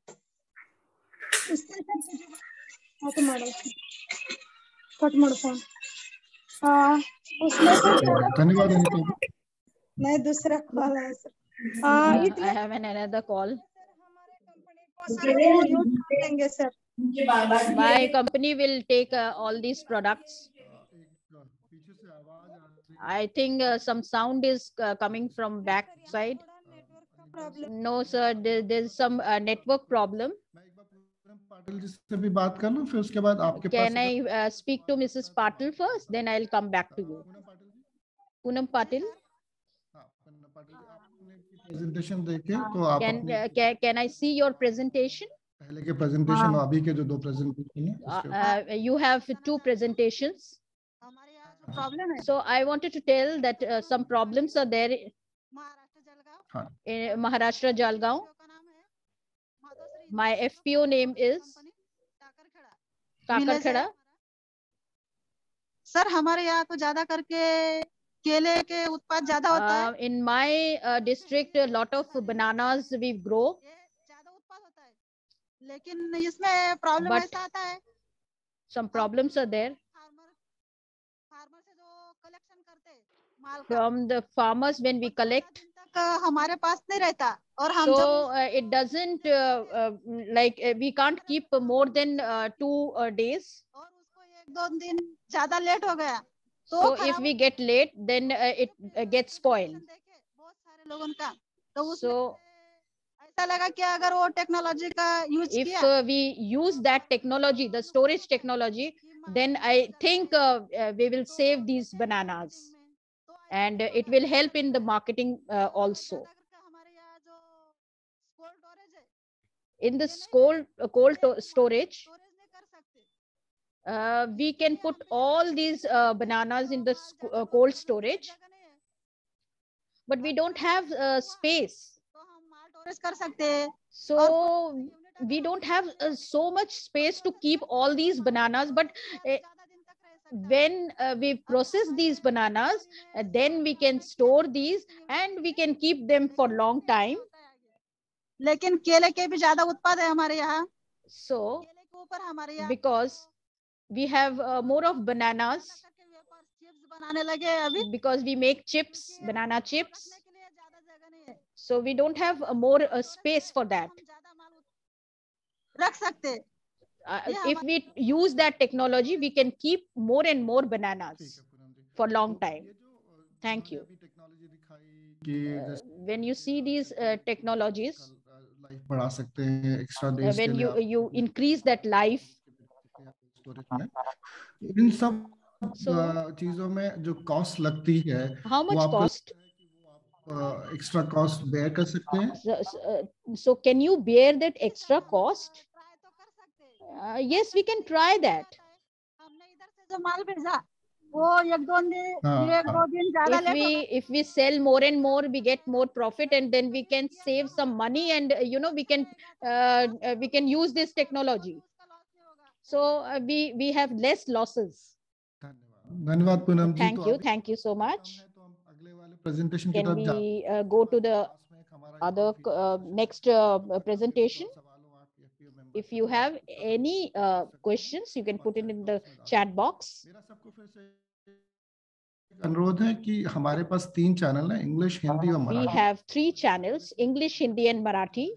उसमें sir धन्यवाद अनिता। नहीं दूसरा कॉल है sir. I have another call. Sir my company will take all these products. I think some sound is coming from back side. No sir, there's some network problem. Patil ji से भी बात कर लूं, फिर उसके बाद आपके पास। Can I speak to Mrs. Patil first, then I'll come back to you. Poonam Patil. Presentation देखे तो आप can I see your presentation? पहले के प्रेजेंटेशन और अभी के जो दो प्रेजेंटेशन है, you have two presentations. So I wanted to tell that some problems are there in Maharashtra Jalgaon. My FPO name is Kakarkhada. Sir हमारे यहाँ तो ज्यादा करके केले के उत्पाद ज्यादा होता है। In my district, a lot of bananas we grow. ज्यादा उत्पाद होता है, लेकिन इसमें प्रॉब्लम ऐसा आता है, some problems are there. Farmer से जो कलेक्शन करते माल from the farmers when we collect, हमारे पास नहीं रहता, और हम so it doesn't like we can't keep more than 2 days. और उसको एक दो दिन ज्यादा लेट हो गया तो so if we get late, then it gets spoiled. बहुत सारे लोगों का तो so ऐसा लगा कि अगर वो टेक्नोलॉजी का यूज किया, if we use that technology, the storage technology, then I think we will save these bananas, and it will help in the marketing also. In the cold storage, we can put all these bananas in the cold storage, but we don't have space. So we don't have so much space to keep all these bananas, but when we process these bananas, then we can store these and we can keep them for long time. लेकिन केले के भी ज्यादा उत्पाद है हमारे यहाँ, so because we have more of bananas, बनाने लगे अभी, because we make chips, banana chips, so we don't have more space for that. रख सकते, if we use that technology, we can keep more and more bananas for long time. Thank you. When you see these technologies, बढ़ा सकते हैं extra days when you increase that life, इन सब चीजों में जो cost लगती है, how much cost extra cost bear कर सकते हैं? so can you bear that extra cost? Yes, we can try that. हमने इधर से जो माल भेजा वो एक दो दिन ज्यादा if we sell more and more, we get more profit, and then we can save some money, and we can use this technology, so we have less losses. धन्यवाद पूनम जी। Thank you so much. अगले वाले presentation की तरफ जाते हैं। Can we go to the other next presentation? If you have any questions, you can put it in the chat box. मेरा सबको फिर से अनुरोध है कि हमारे पास 3 चैनल हैं, इंग्लिश, हिंदी और Marathi. We have 3 channels, English, Hindi and Marathi.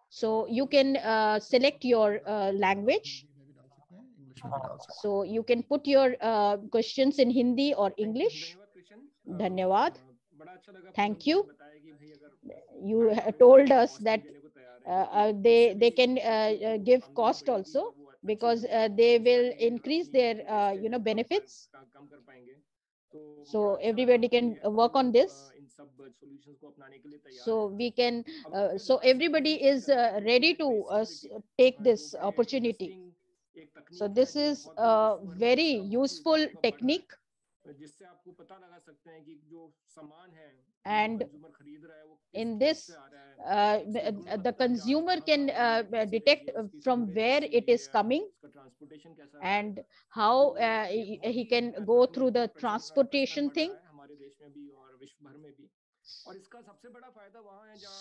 So you can select your language. So you can put your questions in Hindi or English. Dhanyawad. Thank you. You told us that they can give cost also, because they will increase their benefits. So everybody can work on this. So we can so everybody is ready to take this opportunity. So this is a very useful technique. जिससे आपको पता लगा सकते हैं कि जो सामान है And in this, the consumer can detect from where it is coming and how he can go through the transportation thing.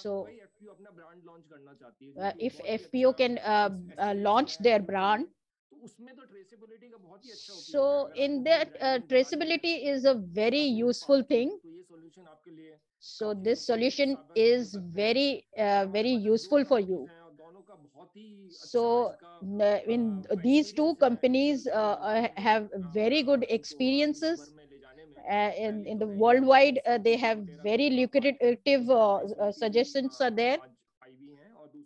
So if FPO can launch their brand, so in that traceability is a very useful thing. So this solution is very useful for you. So in these two companies have very good experiences. In the worldwide, they have very lucrative suggestions are there.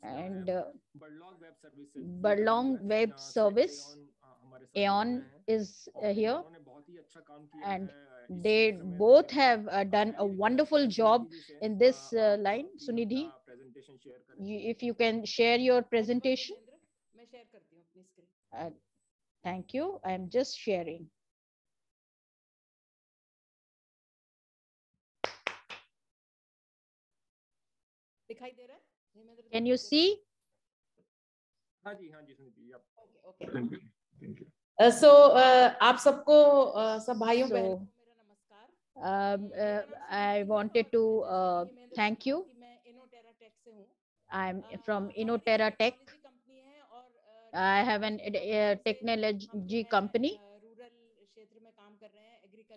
And Burlong Web Service, Aeon is here, and they both have done a wonderful job in this line. Sunidhi, if you can share your presentation. Thank you. I am just sharing. Can you see? So आप सबको सब भाइयों बहनों I wanted to thank you. I'm from Innoterra Tech. I have an technology company.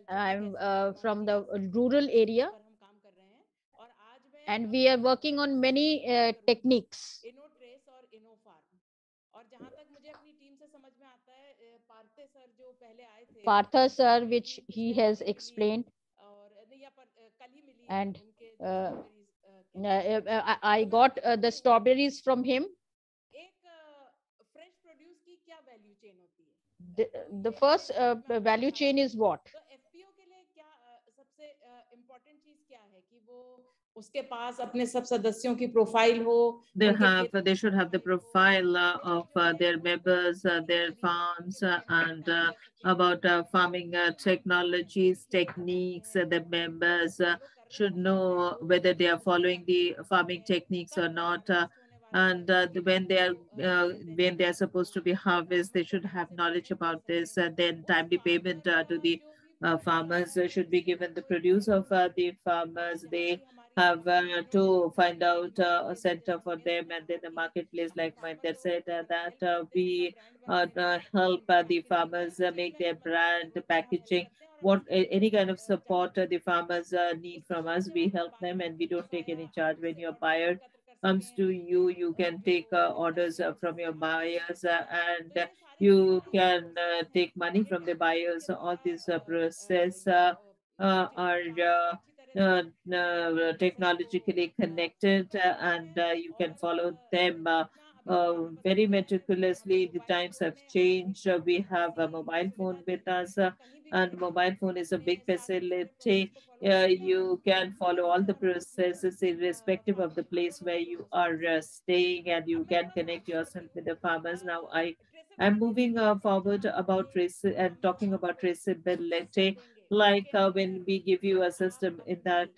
I'm from the rural area, and we are working on many techniques. Partha sir, which he has explained, and I got the strawberries from him. The first value chain is what? उसके पास अपने सब सदस्यों की profile हो. They should have the profile of their members, their farms, and about farming technologies, techniques. The members should know whether they are following the farming techniques or not. And when they are supposed to be harvest, they should have knowledge about this. Then timely payment to the farmers should be given. The produce of the farmers, they have to find out a center for them, and then the marketplace, like Mahinder said, that we help the farmers make their brand, packaging, any kind of support the farmers need from us. We help them, and we don't take any charge. When your buyer comes to you, you can take orders from your buyers, and you can take money from the buyers. All this process are technologically connected, and you can follow them very meticulously. The times have changed. We have a mobile phone with us, and mobile phone is a big facility. You can follow all the processes irrespective of the place where you are staying, and you can connect yourself with the farmers. Now I'm moving forward about and talking about traceability. Like when we give you a system in that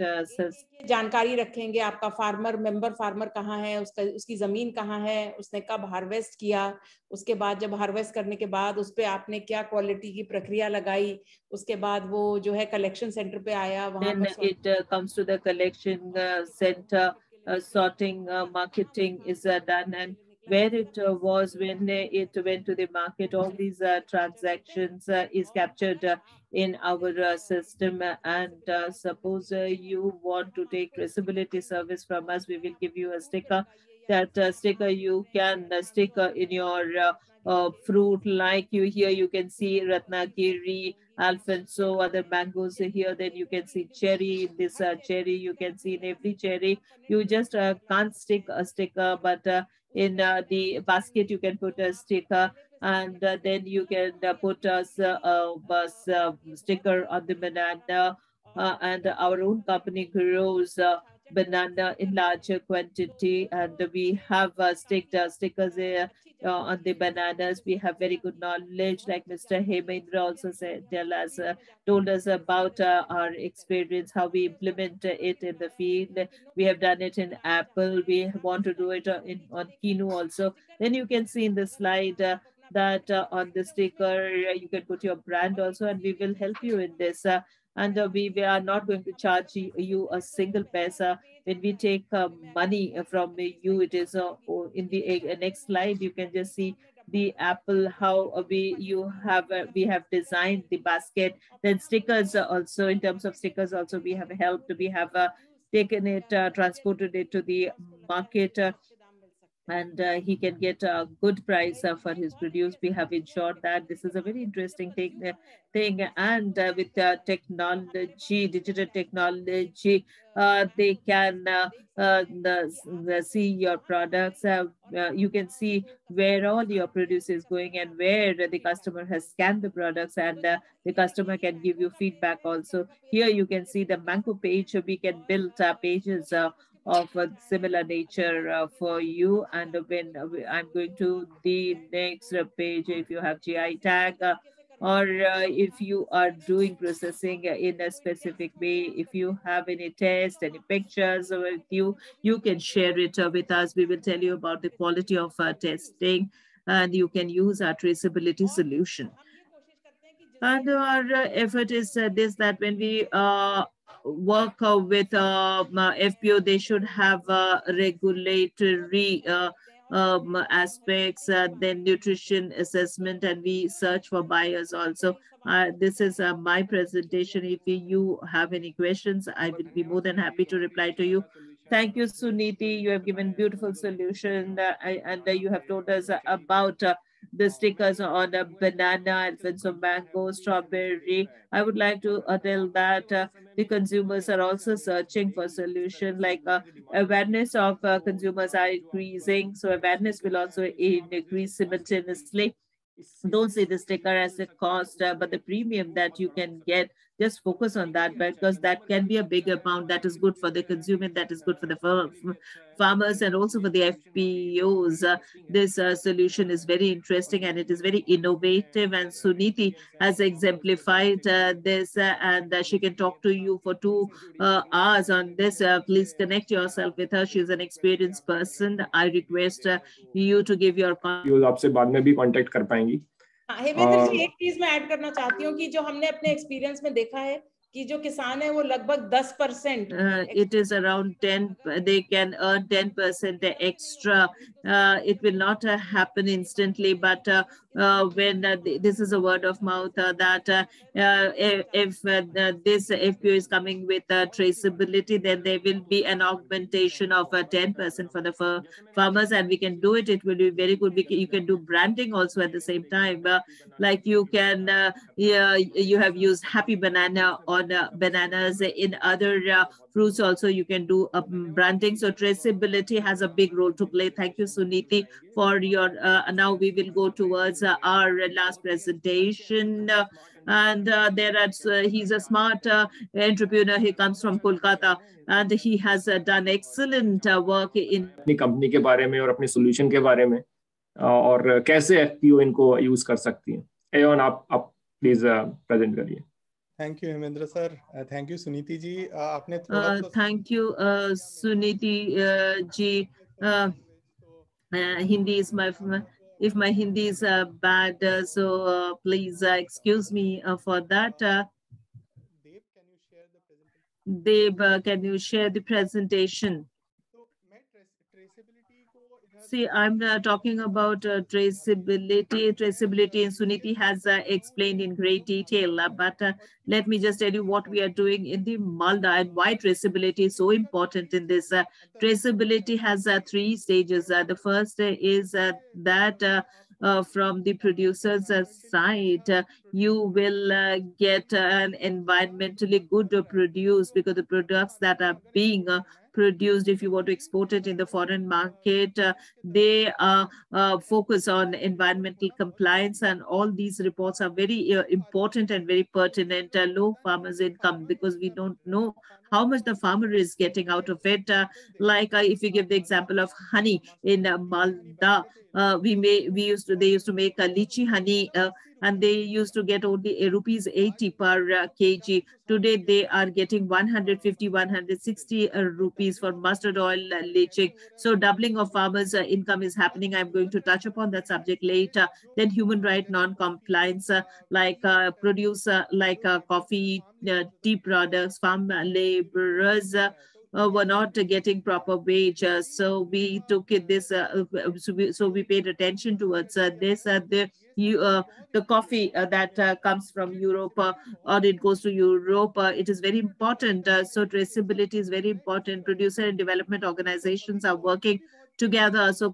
जानकारी रखेंगे आपका farmer member farmer कहाँ है, उसकी जमीन कहाँ है, उसने कब हार्वेस्ट किया, उसके बाद जब हार्वेस्ट करने के बाद उस पे आपने क्या क्वालिटी की प्रक्रिया लगाई, उसके बाद वो जो है कलेक्शन सेंटर पे आया, वहाँ पर it comes to the collection center, sorting, marketing is done, and where it was when it went to the market, all these transactions is captured in our system. And suppose you want to take traceability service from us, we will give you a sticker. That sticker you can stick in your fruit, like you can see Ratnagiri, Alfonso, other mangoes here. Then you can see cherry. This cherry you can see in every cherry. You just can't stick a sticker, but in the basket you can put a sticker, and then you can put a sticker on the banana. And our own company grows banana in larger quantity, and we have stickers on the bananas. We have very good knowledge, like Mr. Hemendra also told us about our experience, how we implement it in the field. We have done it in Apple. We want to do it on Kinu also. Then you can see in the slide that on the sticker you can put your brand also, and we will help you in this. And we are not going to charge you a single paisa. When we take money from you, it is in the next slide. You can just see the Apple, how we have designed the basket. Then stickers also, in terms of stickers also, we have helped. We have taken it, transported it to the market, and he can get a good price for his produce. We have ensured that this is a very interesting thing. And with technology, digital technology, they can see your products. You can see where all your produce is going and where the customer has scanned the products, and the customer can give you feedback also. Here you can see the Mango page. We can build pages of a similar nature for you. And when I'm going to the next page, if you have GI tag, or if you are doing processing in a specific way, if you have any tests, any pictures with you, you can share it with us. We will tell you about the quality of testing, and you can use our traceability solution. And our effort is this, that when we work with FPO, they should have regulatory aspects, then nutrition assessment, and we search for buyers also. This is my presentation. If you have any questions, I will be more than happy to reply to you. Thank you, Suniti. You have given beautiful solution, and you have told us about the stickers on a banana, Alfonso mango, strawberry. I would like to tell that the consumers are also searching for solution, like awareness of consumers are increasing. So awareness will also increase simultaneously. Don't see the sticker as a cost, but the premium that you can get, just focus on that, because that can be a big amount that is good for the consumer, that is good for the farmers, and also for the FPOs. This solution is very interesting, and it is very innovative, and Suniti has exemplified this, and she can talk to you for 2 hours on this. Please connect yourself with her. She is an experienced person. I request you to give your आपसे बाद में भी contact कर पाएंगी। हेमेंद्र जी, एक चीज मैं add करना चाहती हूँ कि जो हमने अपने एक्सपीरियंस में देखा है कि जो किसान है वो लगभग 10%, it is around 10, they can earn 10% extra. It will not happen instantly, but when this is a word of mouth, that if this FPO is coming with traceability, then there will be an augmentation of 10% for the farmers, and we can do it. It will be very good. You can do branding also at the same time. Like you can, you have used Happy Banana on bananas. In other fruits also you can do branding. So traceability has a big role to play. Thank you, Suniti, for your, now we will go towards our last presentation. And he's a smart entrepreneur. He comes from Kolkata, and he has done excellent work in अपनी company के बारे में और अपने solution के बारे में, और कैसे FPO इनको यूज कर सकती हैं। एवन आप प्लीज प्रेजेंट करिए। Thank you Hemendra sir, thank you Suniti ji. आपने thank you Suniti ji. Hindi is if my Hindi is bad, so please excuse me for that. Deb, can you share the presentation? See, I'm talking about traceability. Traceability, and Suniti has explained in great detail. But let me just tell you what we are doing in the Malda and why traceability is so important in this. Traceability has 3 stages. The first is that from the producer's side, you will get an environmentally good produce, because the products that are being produced, if you want to export it in the foreign market, they focus on environmental compliance, and all these reports are very important and very pertinent. Low farmers' income, because we don't know how much the farmer is getting out of it. Like if you give the example of honey in Malda, they used to make lychee honey, and they used to get only rupees 80 per kg. Today they are getting 150, 160 rupees for mustard oil leaching. So doubling of farmers' income is happening. I'm going to touch upon that subject later. Then human right non-compliance, like produce like coffee, tea products, farm laborers were not getting proper wage. So we took it this, so we paid attention towards this. The coffee that comes from Europe or it goes to Europe, it is very important. So traceability is very important. Producer and development organizations are working together. So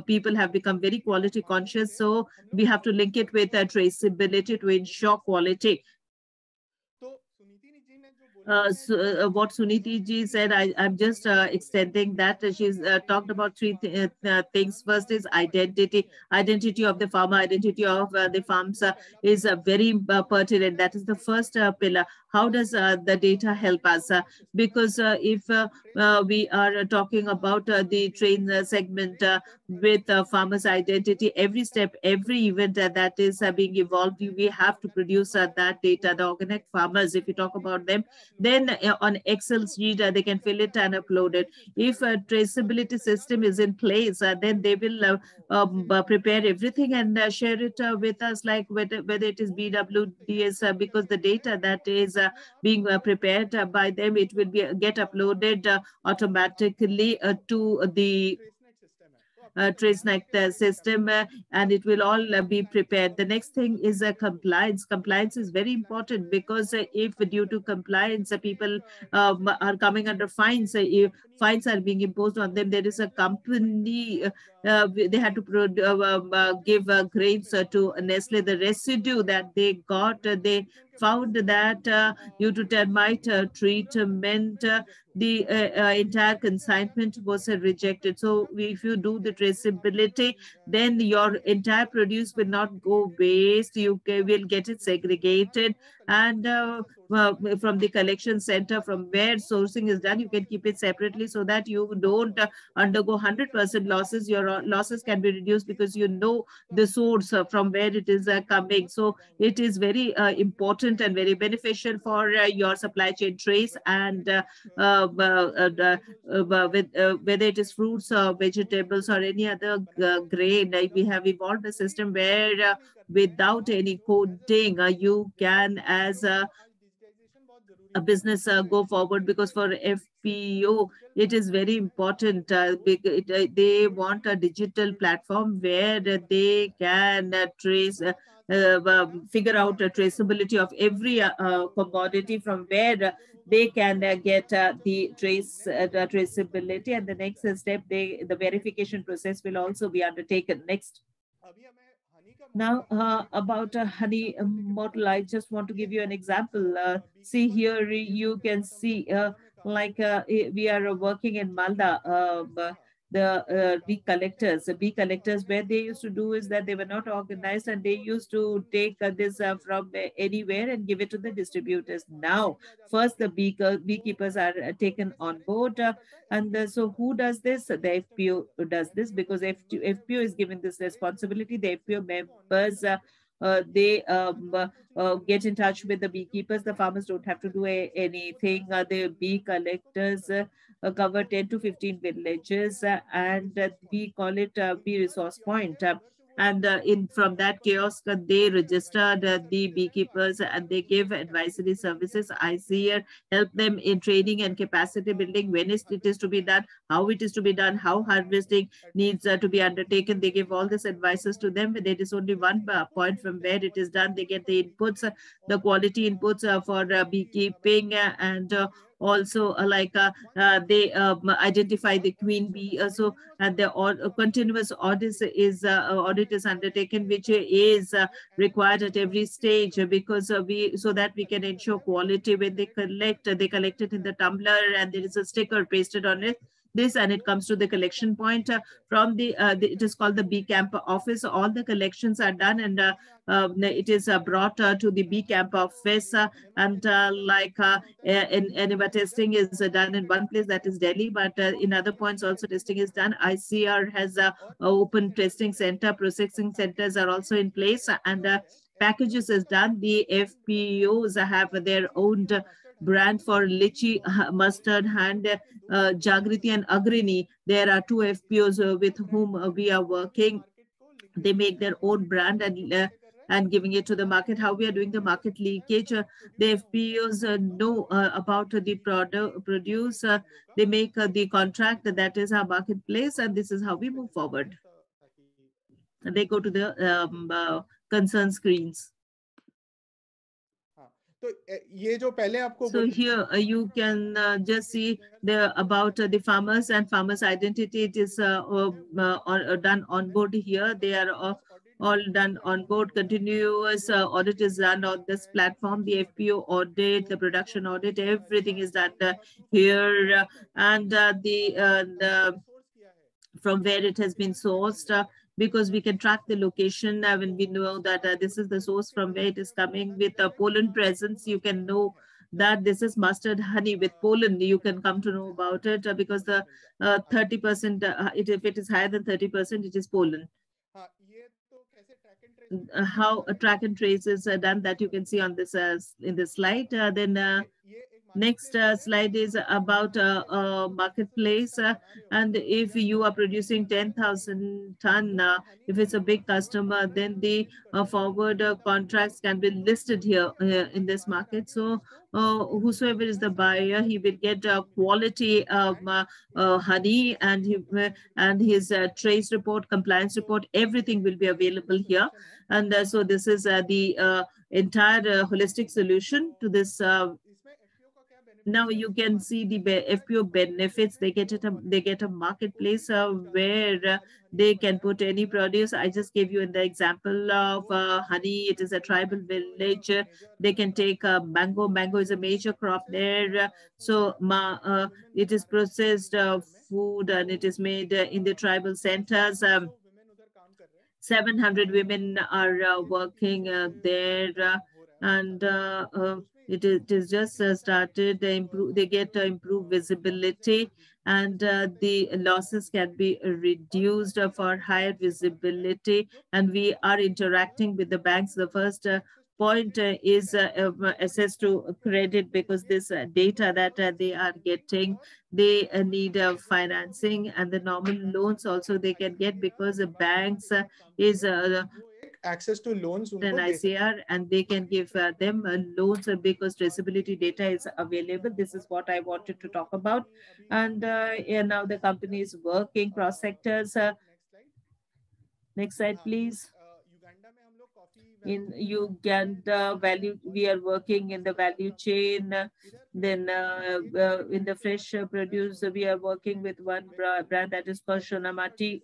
people have become very quality conscious. So we have to link it with traceability to ensure quality. What Suniti ji said, I'm just extending that. She's talked about three things. First is identity. Identity of the farmer, identity of the farms is very pertinent. That is the first pillar. How does the data help us? Because if we are talking about the train segment with farmers' identity, every step, every event that is being evolved, we have to produce that data. The organic farmers, if you talk about them, then on Excel sheet, they can fill it and upload it. If a traceability system is in place, then they will prepare everything and share it with us, like whether it is BWDS, because the data that is being prepared by them, it will get uploaded automatically to the TraceNet system, and it will all be prepared. The next thing is compliance. Compliance is very important, because if due to compliance people are coming under fines, if fines are being imposed on them, there is a company, they had to give grains to Nestle. The residue that they got, they found that due to termite treatment, the entire consignment was rejected. So if you do the traceability, then your entire produce will not go waste. You will get it segregated, and from the collection center from where sourcing is done, you can keep it separately so that you don't undergo 100% losses. Your losses can be reduced because you know the source from where it is coming. So it is very important and very beneficial for your supply chain trace, and whether it is fruits or vegetables or any other grain, we have evolved a system where without any coding, you can as a business go forward, because for FPO, it is very important. They want a digital platform where they can trace, figure out a traceability of every commodity, from where they can get the traceability. And the next step, the verification process will also be undertaken. Next. Now, about honey model, I just want to give you an example. See here, you can see like we are working in Malda, the bee collectors, where they used to do is that they were not organized, and they used to take this from anywhere and give it to the distributors. Now, first the beekeepers are taken on board, and so who does this? The FPO does this, because FPO is given this responsibility. The FPO members, they get in touch with the beekeepers. The farmers don't have to do anything. The bee collectors cover 10 to 15 villages, and we call it bee resource point. And from that kiosk, they registered the beekeepers, and they give advisory services. I see here, help them in training and capacity building, when it is to be done, how it is to be done, how harvesting needs to be undertaken. They give all this advices to them. There is only one point from where it is done. They get the inputs, the quality inputs for beekeeping, and also they identify the queen bee. So the continuous audit is undertaken, which is required at every stage, because so that we can ensure quality. When they collect it in the tumbler, and there is a sticker pasted on it. this, and it comes to the collection point from it is called the B Camp office. All the collections are done, and it is brought to the B Camp office, and enema testing is done in one place, that is Delhi, but in other points also testing is done. ICR has a open testing center, processing centers are also in place, and packages is done. The FPOs have their own brand for lychee, mustard, and Jagriti and Agrini. There are 2 FPOs with whom we are working. They make their own brand and giving it to the market. How we are doing the market leakage, the FPOs know about the produce. They make the contract, that is our marketplace, and this is how we move forward. They go to the concern screens. So here you can just see about the farmers and farmers' identity. It is done on board here. They are all done on board. Continuous audit is done on this platform. The FPO audit, the production audit, everything is done here, and from where it has been sourced. Because we can track the location when we know that this is the source from where it is coming. With pollen presence, you can know that this is mustard honey with pollen. You can come to know about it because the 30%, if it is higher than 30%, it is pollen. How a track and trace is done, that you can see on this in this slide. Then next slide is about marketplace, and if you are producing 10,000 ton, if it's a big customer, then the forward contracts can be listed here in this market. So whosoever is the buyer, he will get quality honey, and his trace report, compliance report, everything will be available here. And so this is the entire holistic solution to this. Now you can see the FPO benefits. They get a marketplace where they can put any produce. I just gave you in the example of honey. It is a tribal village. They can take mango. Mango is a major crop there. So it is processed food, and it is made in the tribal centers. 700 women are working there, and it is just started. They get improved visibility, and the losses can be reduced for higher visibility. And we are interacting with the banks. The first point is access to credit, because this data that they are getting, they need financing, and the normal loans also they can get, because the banks is access to loans and ICR, and they can give them loans because traceability data is available. This is what I wanted to talk about. And now the company is working cross sectors. Next slide, please. In Uganda, we are working in the value chain. Then in the fresh produce, we are working with one brand that is called Shonamati.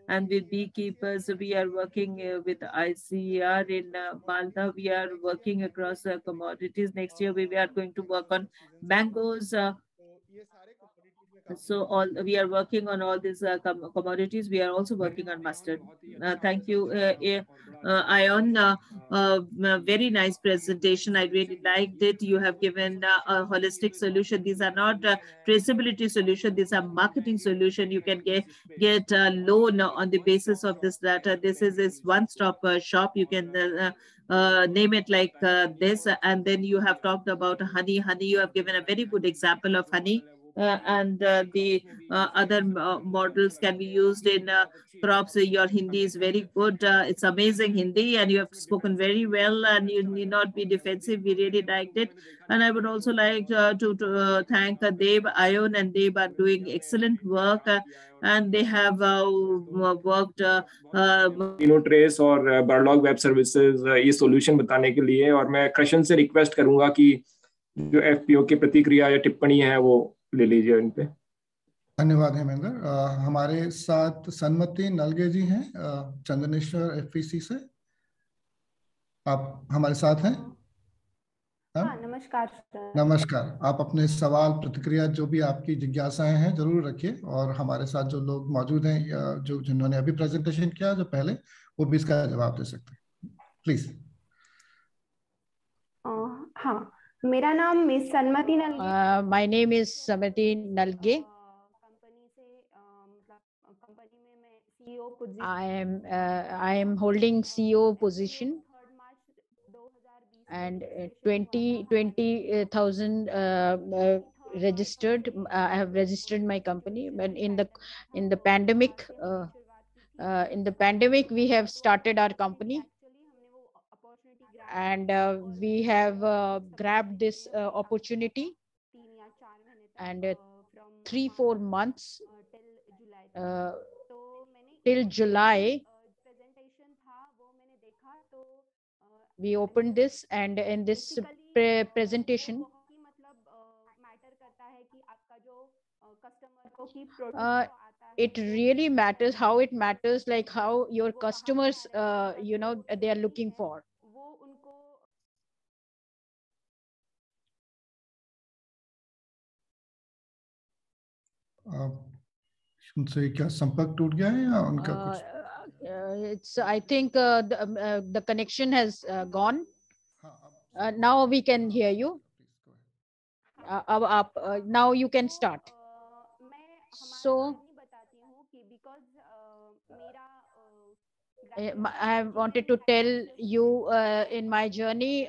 And with beekeepers, we are working with ICR in Malta. We are working across commodities. Next year, we are going to work on mangoes. So we are working on all these commodities. We are also working on mustard. Thank you, Ayon. Very nice presentation. I really liked it. You have given a holistic solution. These are not traceability solution. These are marketing solution. You can get a loan on the basis of this data. This is this one-stop shop. You can name it like this. And then you have talked about honey. Honey, you have given a very good example of honey. And the other models can be used in crops. Your Hindi is very good. It's amazing Hindi, and you have spoken very well, and you need not be defensive. We really liked it. And I would also like to thank Deb, Ayon, and Deb are doing excellent work, and they have worked. Trace और Birdlog Web Services ये solution बताने के लिए, और मैं कृष्ण से request करूँगा कि जो FPO की प्रतिक्रिया या टिप्पणी है वो ले लीजिए इन पे। धन्यवाद हेमेंद्र। हमारे साथ सन्मति नलगे जी हैं चंदनेश्वर FPC से। आप हमारे साथ हैं? नमस्कार सर। नमस्कार। आप अपने सवाल प्रतिक्रिया जो भी आपकी जिज्ञासाएं हैं जरूर रखिए, और हमारे साथ जो लोग मौजूद हैं या जो जिन्होंने अभी प्रेजेंटेशन किया जो पहले, वो भी इसका जवाब दे सकते हैं। प्लीज। हाँ, मेरा नाम miss Sanmati Nalage. My name is Samati Nalage. Company से मतलब कंपनी में मैं CEO position, I am holding CEO position, and 20,000 registered. I have registered my company, but in the pandemic, we have started our company, and we have grabbed this opportunity, and 3-4 months till July we opened this, and in this presentation it really matters how it matters, like how your customers you know, they are looking for. उनसे क्या संपर्क टूट गया है या उनका कुछ? It's, I think the connection has gone. Now we can hear you. Now you can start. So I wanted to tell you in my journey,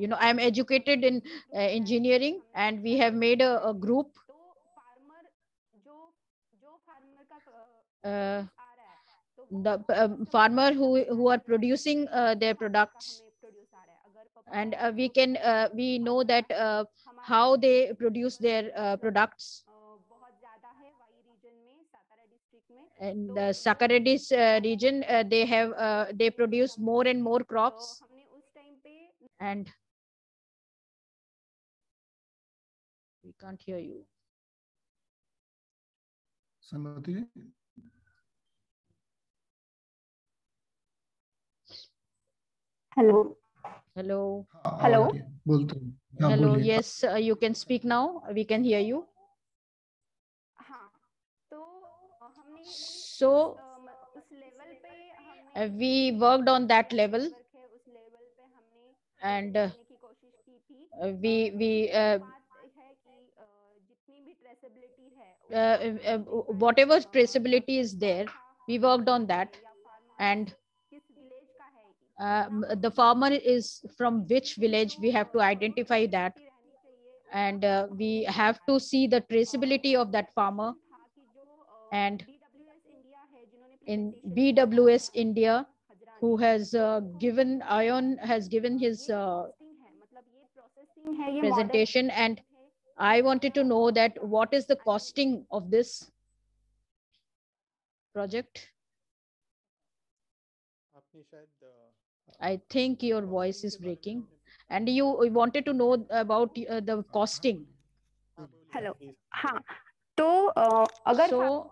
you know, I'm educated in engineering, and we have made a group. The farmer who are producing their products, and we know that how they produce their products. In the Sakaredis region, they produce more and more crops, and we can't hear you. Samati? Hello. Hello. Hello. Hello. Yes, you can speak now. We can hear you. So we worked on that level, and whatever traceability is there, we worked on that, and the farmer is from which village, we have to identify that, and we have to see the traceability of that farmer. And in BWS India, who has given, Ion has given his presentation, and I wanted to know that what is the costing of this project. I think your voice is breaking, and you wanted to know about the costing. Hello. हाँ, तो अगर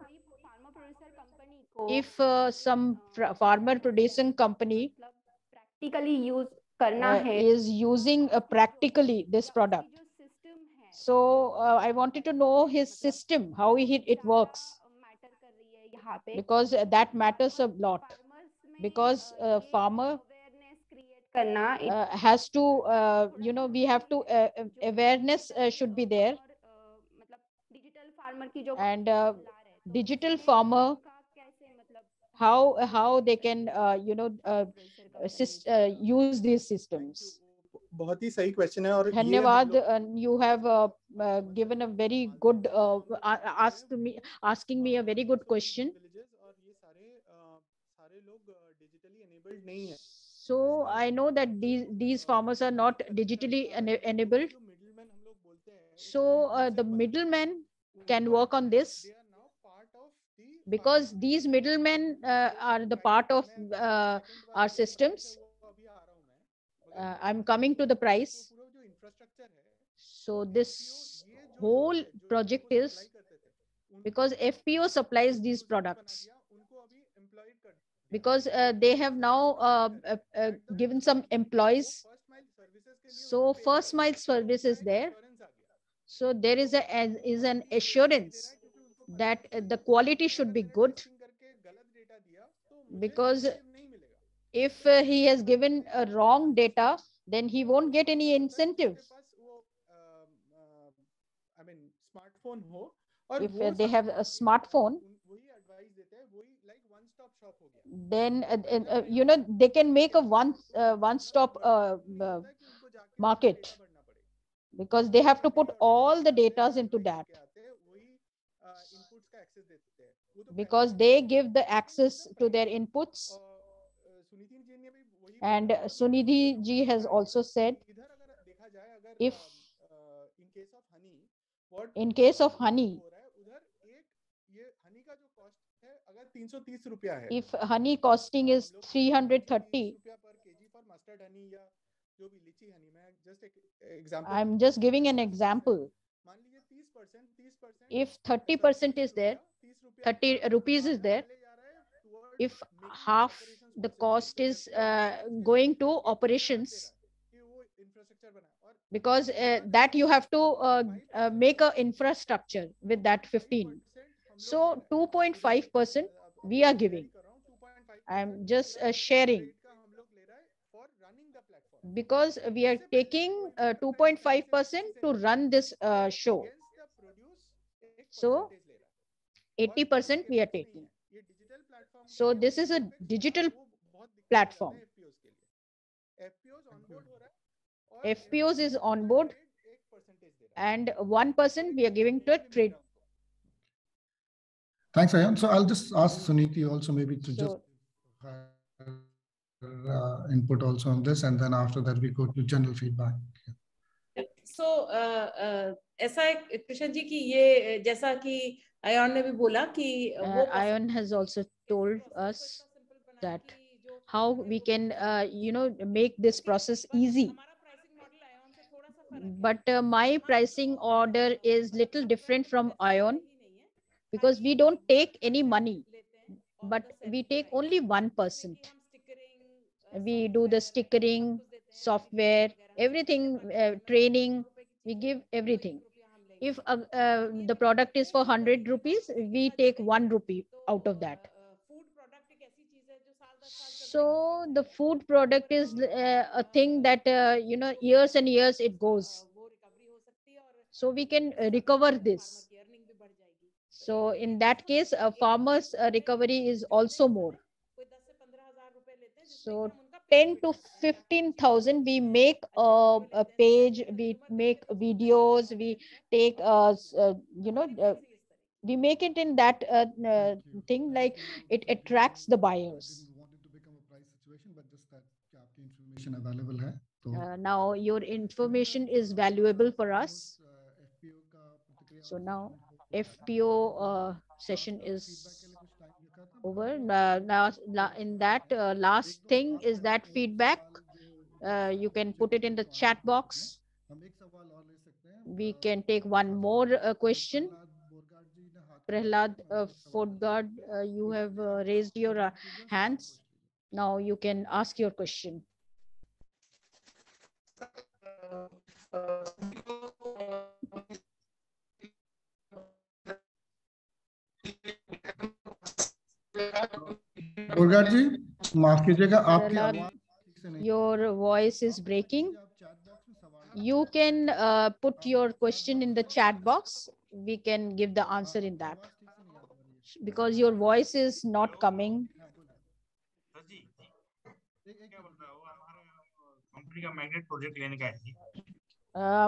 if some farmer producing company practically use करना है, is using practically this product, so I wanted to know his system, how it works, because that matters a lot, because farmer has to you know, we have to awareness should be there, and digital farmer, how they can you know, use these systems. बहुत ही सही question है, और धन्यवाद. You have given a very good asking me a very good question. और ये सारे लोग digitally enabled नहीं है. So I know that these farmers are not digitally enabled. So the middlemen can work on this, because these middlemen are the part of our systems. I'm coming to the price. So this whole project is because FPO supplies these products, because they have now given some employees. So first mile service is there. So there is an assurance that the quality should be good, because if he has given a wrong data, then he won't get any incentive. If they have a smartphone, then they can make a one-stop market, because they have to put all the data into that, because they give the access to their inputs. And Sunidhi ji has also said, if in case of honey, if honey costing is 330, I'm just giving an example. If 30% is there, 30 rupees is there, if half the cost is going to operations, because that you have to make an infrastructure with that 15. So 2.5% we are giving. I'm just sharing, because we are taking 2.5% to run this show. So 80% we are taking. So this is a digital platform. FPOs is on board, and 1% we are giving to a trade. Thanks, Ayan. So I'll just ask Suniti also maybe to just input also on this, and then after that we go to general feedback. So ऐसा है कृष्ण जी कि ये जैसा कि ion ने भी बोला कि Ayan has also told us that how we can make this process easy. But my pricing order is little different from Ayan, because we don't take any money, but we take only 1%. We do the stickering, software, everything, training, we give everything. If the product is for 100 rupees, we take 1 rupee out of that. So the food product is a thing that, years and years it goes. So we can recover this. So in that case, a farmer's recovery is also more. So 10 to 15,000, we make a page, we make videos, we take, we make it in that thing, like it attracts the buyers. Now your information is valuable for us. So now FPO session is over. Now in that last thing is that feedback. You can put it in the chat box. We can take one more question. Prahlad Fordgard, you have raised your hands. Now you can ask your question. Fordgard ji, माफ कीजिएगा, आपकी आवाज your voice is breaking. You can put your question in the chat box. We can give the answer in that, because your voice is not coming.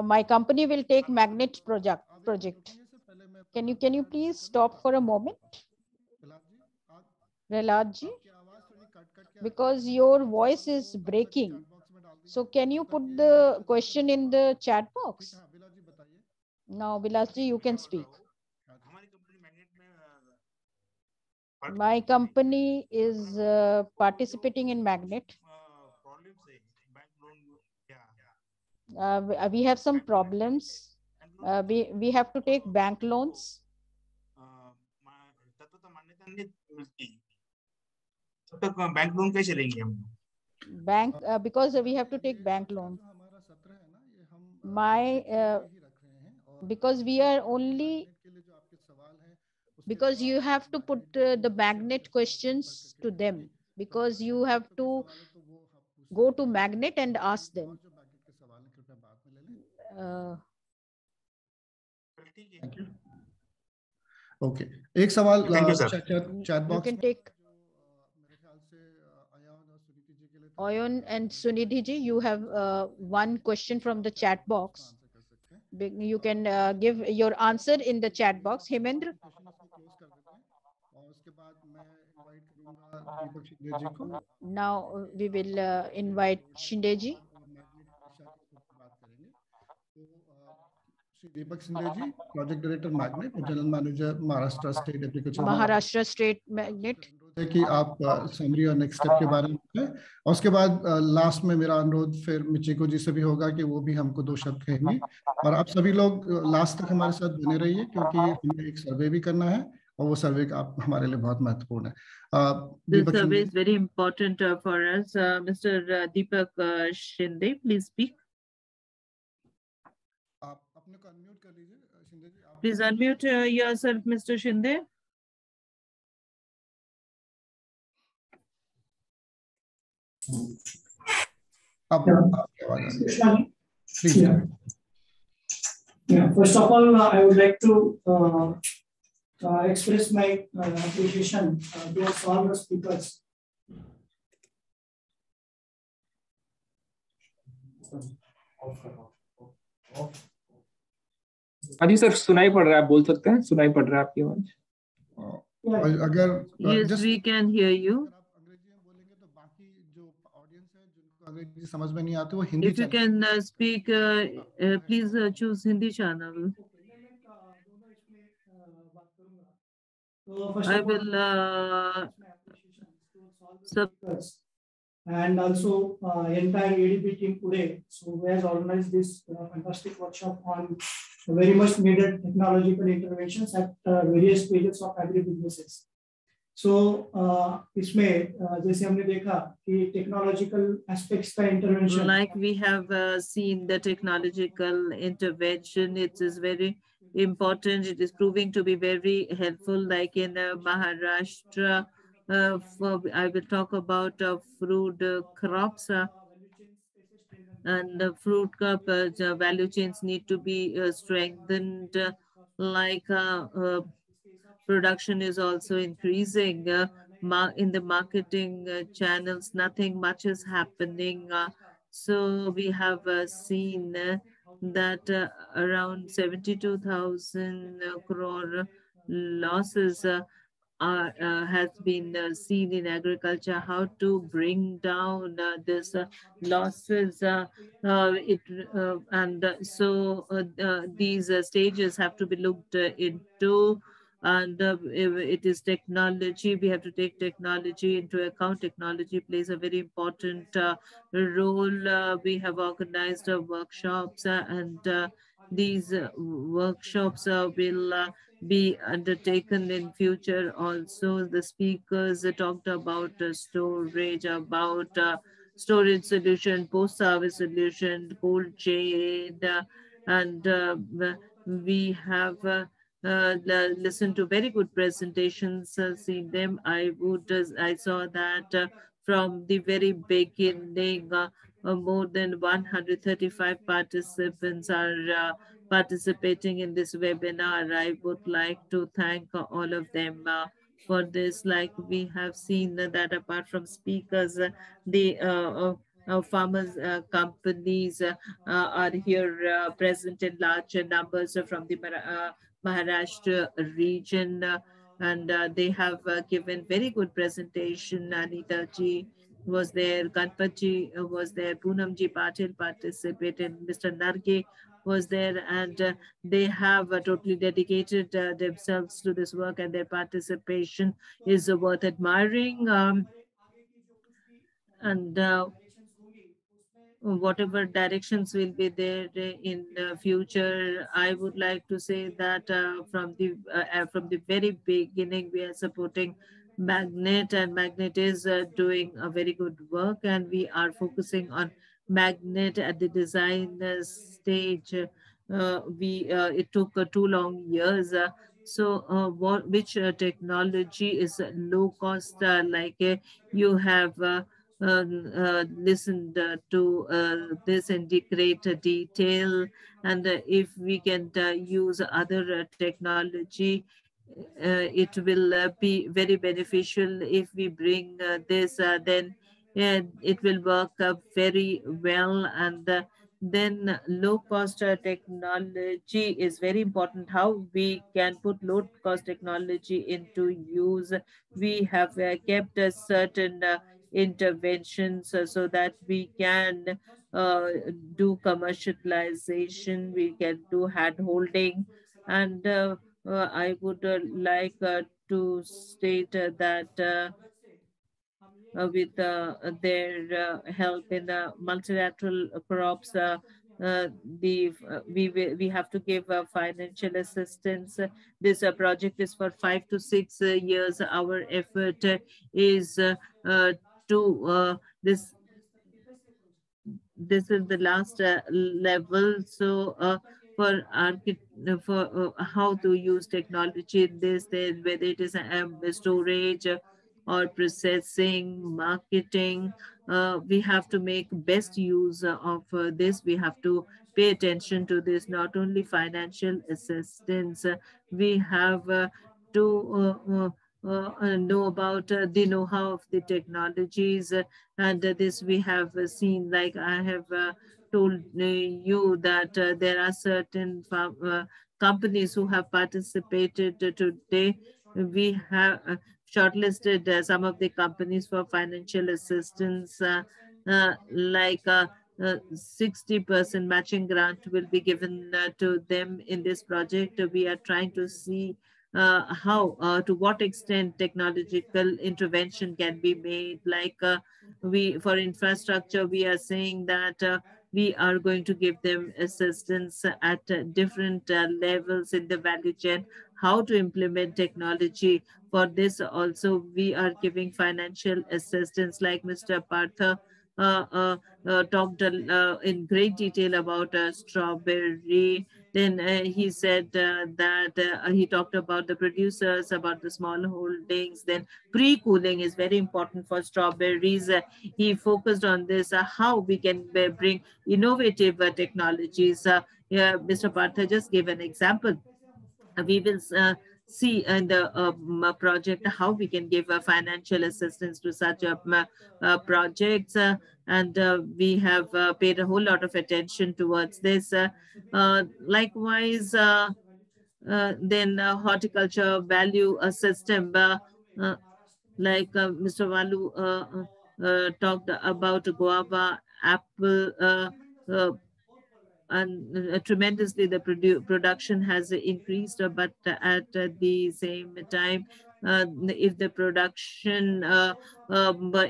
My company will take magnet project. Can you please stop for a moment, Prahlad ji? Because your voice is breaking. So can you put the question in the chat box? Now, Vilas ji, you can speak. My company is participating in magnet. We have some problems. We have to take bank loans. तक bank loan कैसे लेंगे हम? Bank, because we have to take bank loan. Because we are only, because you have to put the magnet questions to them, because you have to go to magnet and ask them. Okay. एक सवाल chat box. You can take Ayon and Sunidhi ji, you have one question from the chat box. You can give your answer in the chat box. Hemendra. Now we will invite Shinde ji. Deepak Shinde ji, Project Director Magnet, General Manager Maharashtra State Agriculture. Maharashtra State Magnet. है कि आप summary और next step के बारे में बताएं, और उसके बाद लास्ट में मेरा अनुरोध फिर मिचिको जी से भी होगा कि वो भी हमको 2 शब्द कहेंगे, और आप सभी लोग लास्ट तक हमारे साथ बने रहिए क्योंकि हमें एक सर्वे भी करना है और वो सर्वे आप हमारे लिए बहुत महत्वपूर्ण है. This survey is very important for us. Mr. Deepak Shinde, please speak. आप अपने को अनम्यूट कर लीजिए शिंदे जी. Please unmute yourself, Mr. Shinde. First of all, I would like to express my appreciation towards all the speakers. हाँ जी sir, सुनाई पड़ रहा है, बोल सकते हैं, सुनाई पड़ रहा है आपकी आवाज. अगर Yes, we can hear you. अंग्रेजी समझ में नहीं आती वो Hindi. If you can speak, please choose Hindi channel. I will and also entire ADB team today, so who has organized this fantastic workshop on very much needed technological interventions at various stages of agribusinesses. So इसमें जैसे हमने देखा कि technological aspects का intervention, like we have seen the technological intervention, it is very important. It is proving to be very helpful, like in Maharashtra. I will talk about fruit crops and the fruit crop value chains need to be strengthened, like production is also increasing. In the marketing channels, nothing much is happening. So we have seen that around 72,000 crore losses has been seen in agriculture. How to bring down this losses? So these stages have to be looked into. And it is technology. We have to take technology into account. Technology plays a very important role. We have organized workshops and these workshops will be undertaken in future also. The speakers talked about storage, about storage solution, post-service solution, cold chain, and we have listen to very good presentations, see them. I saw that from the very beginning, more than 135 participants are participating in this webinar. I would like to thank all of them for this. Like we have seen that apart from speakers, the farmers companies are here present in large numbers from the Maharashtra region, and they have given very good presentation. Anita ji was there, Ganpat ji was there, Poonam ji Patil participated, Mr. Narge was there, and they have totally dedicated themselves to this work, and their participation is worth admiring. Whatever directions will be there in the future, I would like to say that from the very beginning, we are supporting Magnet, and Magnet is doing a very good work, and we are focusing on Magnet at the design stage. It took 2 long years. Which technology is low cost? You have listened to this in great detail, and if we can use other technology, it will be very beneficial. If we bring this, then it will work very well. And then low cost technology is very important. How we can put low cost technology into use. We have kept a certain interventions so that we can do commercialization, we can do hand holding, and I would like to state that with their help in multilateral crops, we have to give financial assistance. This project is for 5 to 6 years. Our effort is to this. This is the last level. So for how to use technology in this, whether it is storage or processing, marketing, we have to make best use of this. We have to pay attention to this, not only financial assistance. We have to know about the know-how of the technologies, and this we have seen. Like I have told you that there are certain companies who have participated today. We have shortlisted some of the companies for financial assistance, like 60% matching grant will be given to them in this project. We are trying to see to what extent technological intervention can be made. Like for infrastructure, we are saying that we are going to give them assistance at different levels in the value chain, how to implement technology. For this also, we are giving financial assistance, like Mr. Partha talked in great detail about strawberry. Then he said that he talked about the producers, about the small holdings. Then pre-cooling is very important for strawberries. He focused on this, how we can bring innovative technologies. Mr. Partha just gave an example. We will see in the project how we can give financial assistance to such projects, and we have paid a whole lot of attention towards this. Likewise, then horticulture value system, like Mr. Valu talked about guava, apple, and tremendously the production has increased, but at the same time, if the production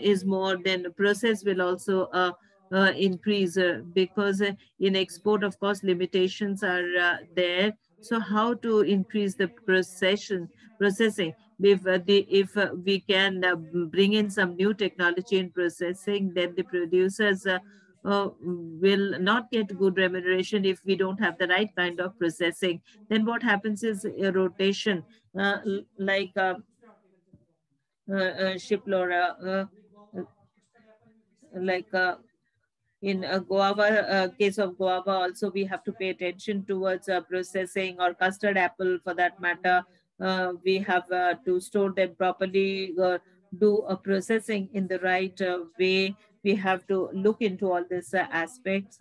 is more, then the process will also increase, because in export, of course, limitations are there. So how to increase the processing? If we can bring in some new technology in processing, then the producers will not get good remuneration if we don't have the right kind of processing. Then what happens is a rotation, like Shiplora, like in guava, case of guava also, we have to pay attention towards processing, or custard apple for that matter. We have to store them properly, do a processing in the right way. We have to look into all these aspects.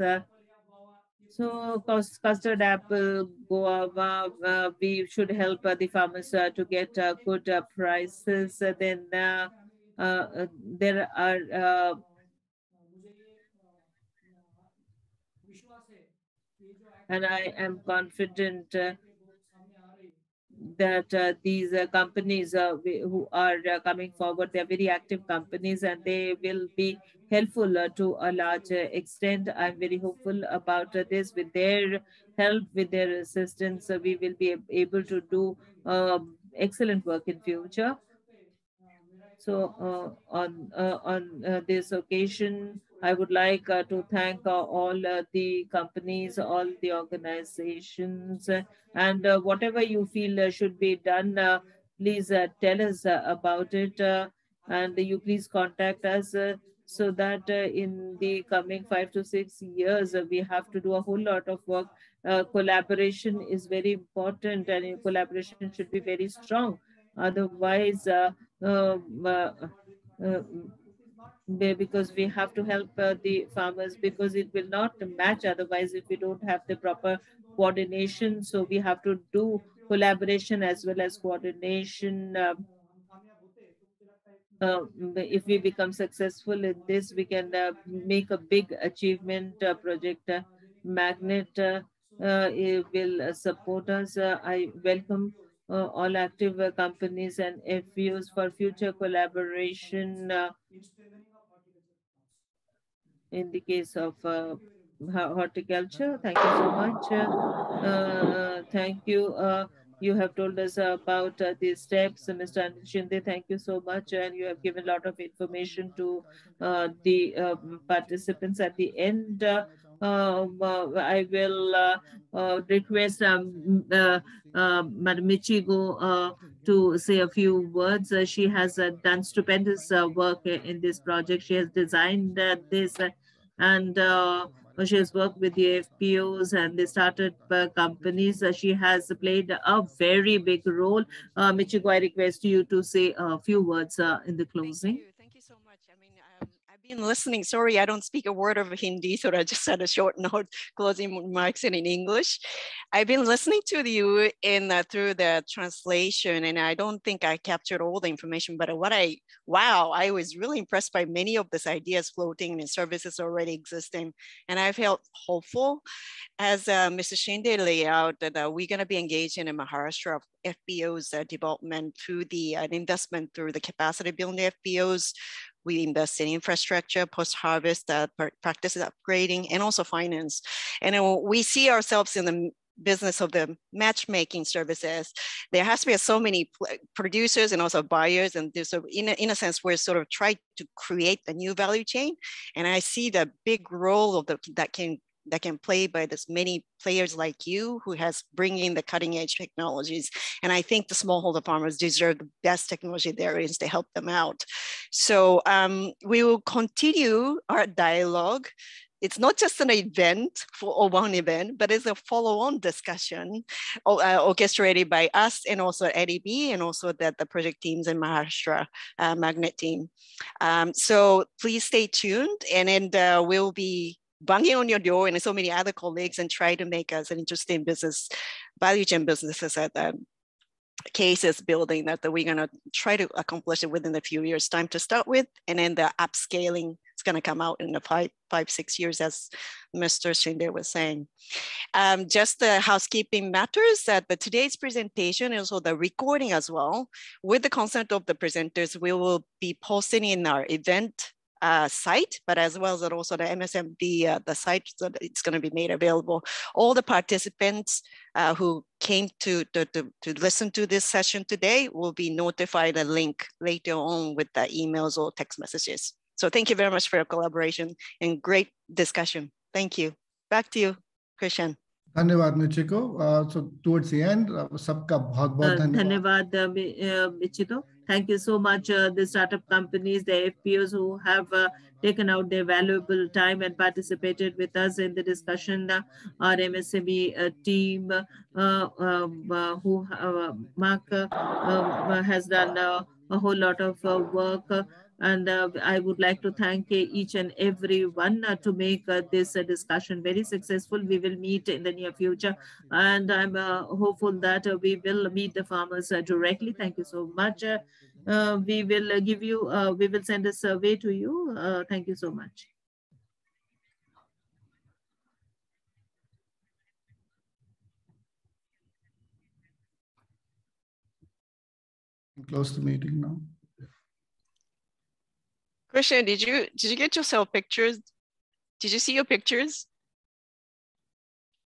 So custard apple, guava, we should help the farmers to get good prices. Then there are and I am confident that these companies who are coming forward, they're very active companies, and they will be helpful to a large extent. I'm very hopeful about this. With their help, with their assistance, we will be able to do excellent work in future. So on this occasion, I would like to thank all the companies, all the organizations, and whatever you feel should be done, please tell us about it, and you please contact us so that in the coming 5 to 6 years, we have to do a whole lot of work. Collaboration is very important, and collaboration should be very strong. Otherwise, because we have to help the farmers, because it will not match otherwise if we don't have the proper coordination. So we have to do collaboration as well as coordination. If we become successful in this, we can make a big achievement. Project Magnet will support us. I welcome all active companies and FPOs for future collaboration in the case of horticulture. Thank you so much. Thank you. You have told us about the steps, Mr. Anil Shinde. Thank you so much. And you have given a lot of information to the participants. At the end, I will request Madam Michigo to say a few words. She has done stupendous work in this project. She has designed this and she has worked with the FPOs and the startup companies. She has played a very big role. Michigo, I request you to say a few words in the closing. Thank you so much. I mean, I've been listening. Sorry, I don't speak a word of Hindi, so I just had a short note, closing remarks in English. I've been listening to you through the translation, and I don't think I captured all the information, but I was really impressed by many of these ideas floating and services already existing. And I felt hopeful as Mr. Shinde laid out that we're going to be engaged in a Maharashtra of FPOs development through an investment through the capacity building FPOs. We invest in infrastructure, post-harvest practices upgrading, and also finance. And we see ourselves in the business of the matchmaking services. There has to be so many producers and also buyers, and so in a sense, we're sort of trying to create a new value chain. And I see the big role of that can play by this many players like you who has bringing the cutting edge technologies. And I think the smallholder farmers deserve the best technology there is to help them out. So we will continue our dialogue. It's not just an event or one event, but it's a follow-on discussion orchestrated by us and also ADB and also the project teams in Maharashtra Magnet team. So please stay tuned, and then we'll be banging on your door and so many other colleagues and try to make us an interesting business, value chain businesses at the cases building that we're going to try to accomplish it within a few years time to start with. And then the upscaling is going to come out in the 5-6 years, as Mr. Shinde was saying. Just the housekeeping matters that today's presentation and also the recording as well, with the consent of the presenters, we will be posting in our event site, but as well as also the MSMB, the site, so that it's going to be made available. All the participants who came to listen to this session today will be notified a link later on with the emails or text messages. So thank you very much for your collaboration and great discussion. Thank you. Back to you, Christian. धन्यवाद Michiko. So towards the end, सबका बहुत-बहुत धन्यवाद Michiko. Thank you so much, the startup companies, the FPOs who have taken out their valuable time and participated with us in the discussion. Our MSME team, who Mark has done a whole lot of work. And I would like to thank each and every one to make this discussion very successful. We will meet in the near future, and I'm hopeful that we will meet the farmers directly. Thank you so much. We will give you, we will send a survey to you. Thank you so much. Close the meeting now. Christian, did you get yourself pictures? Did you see your pictures?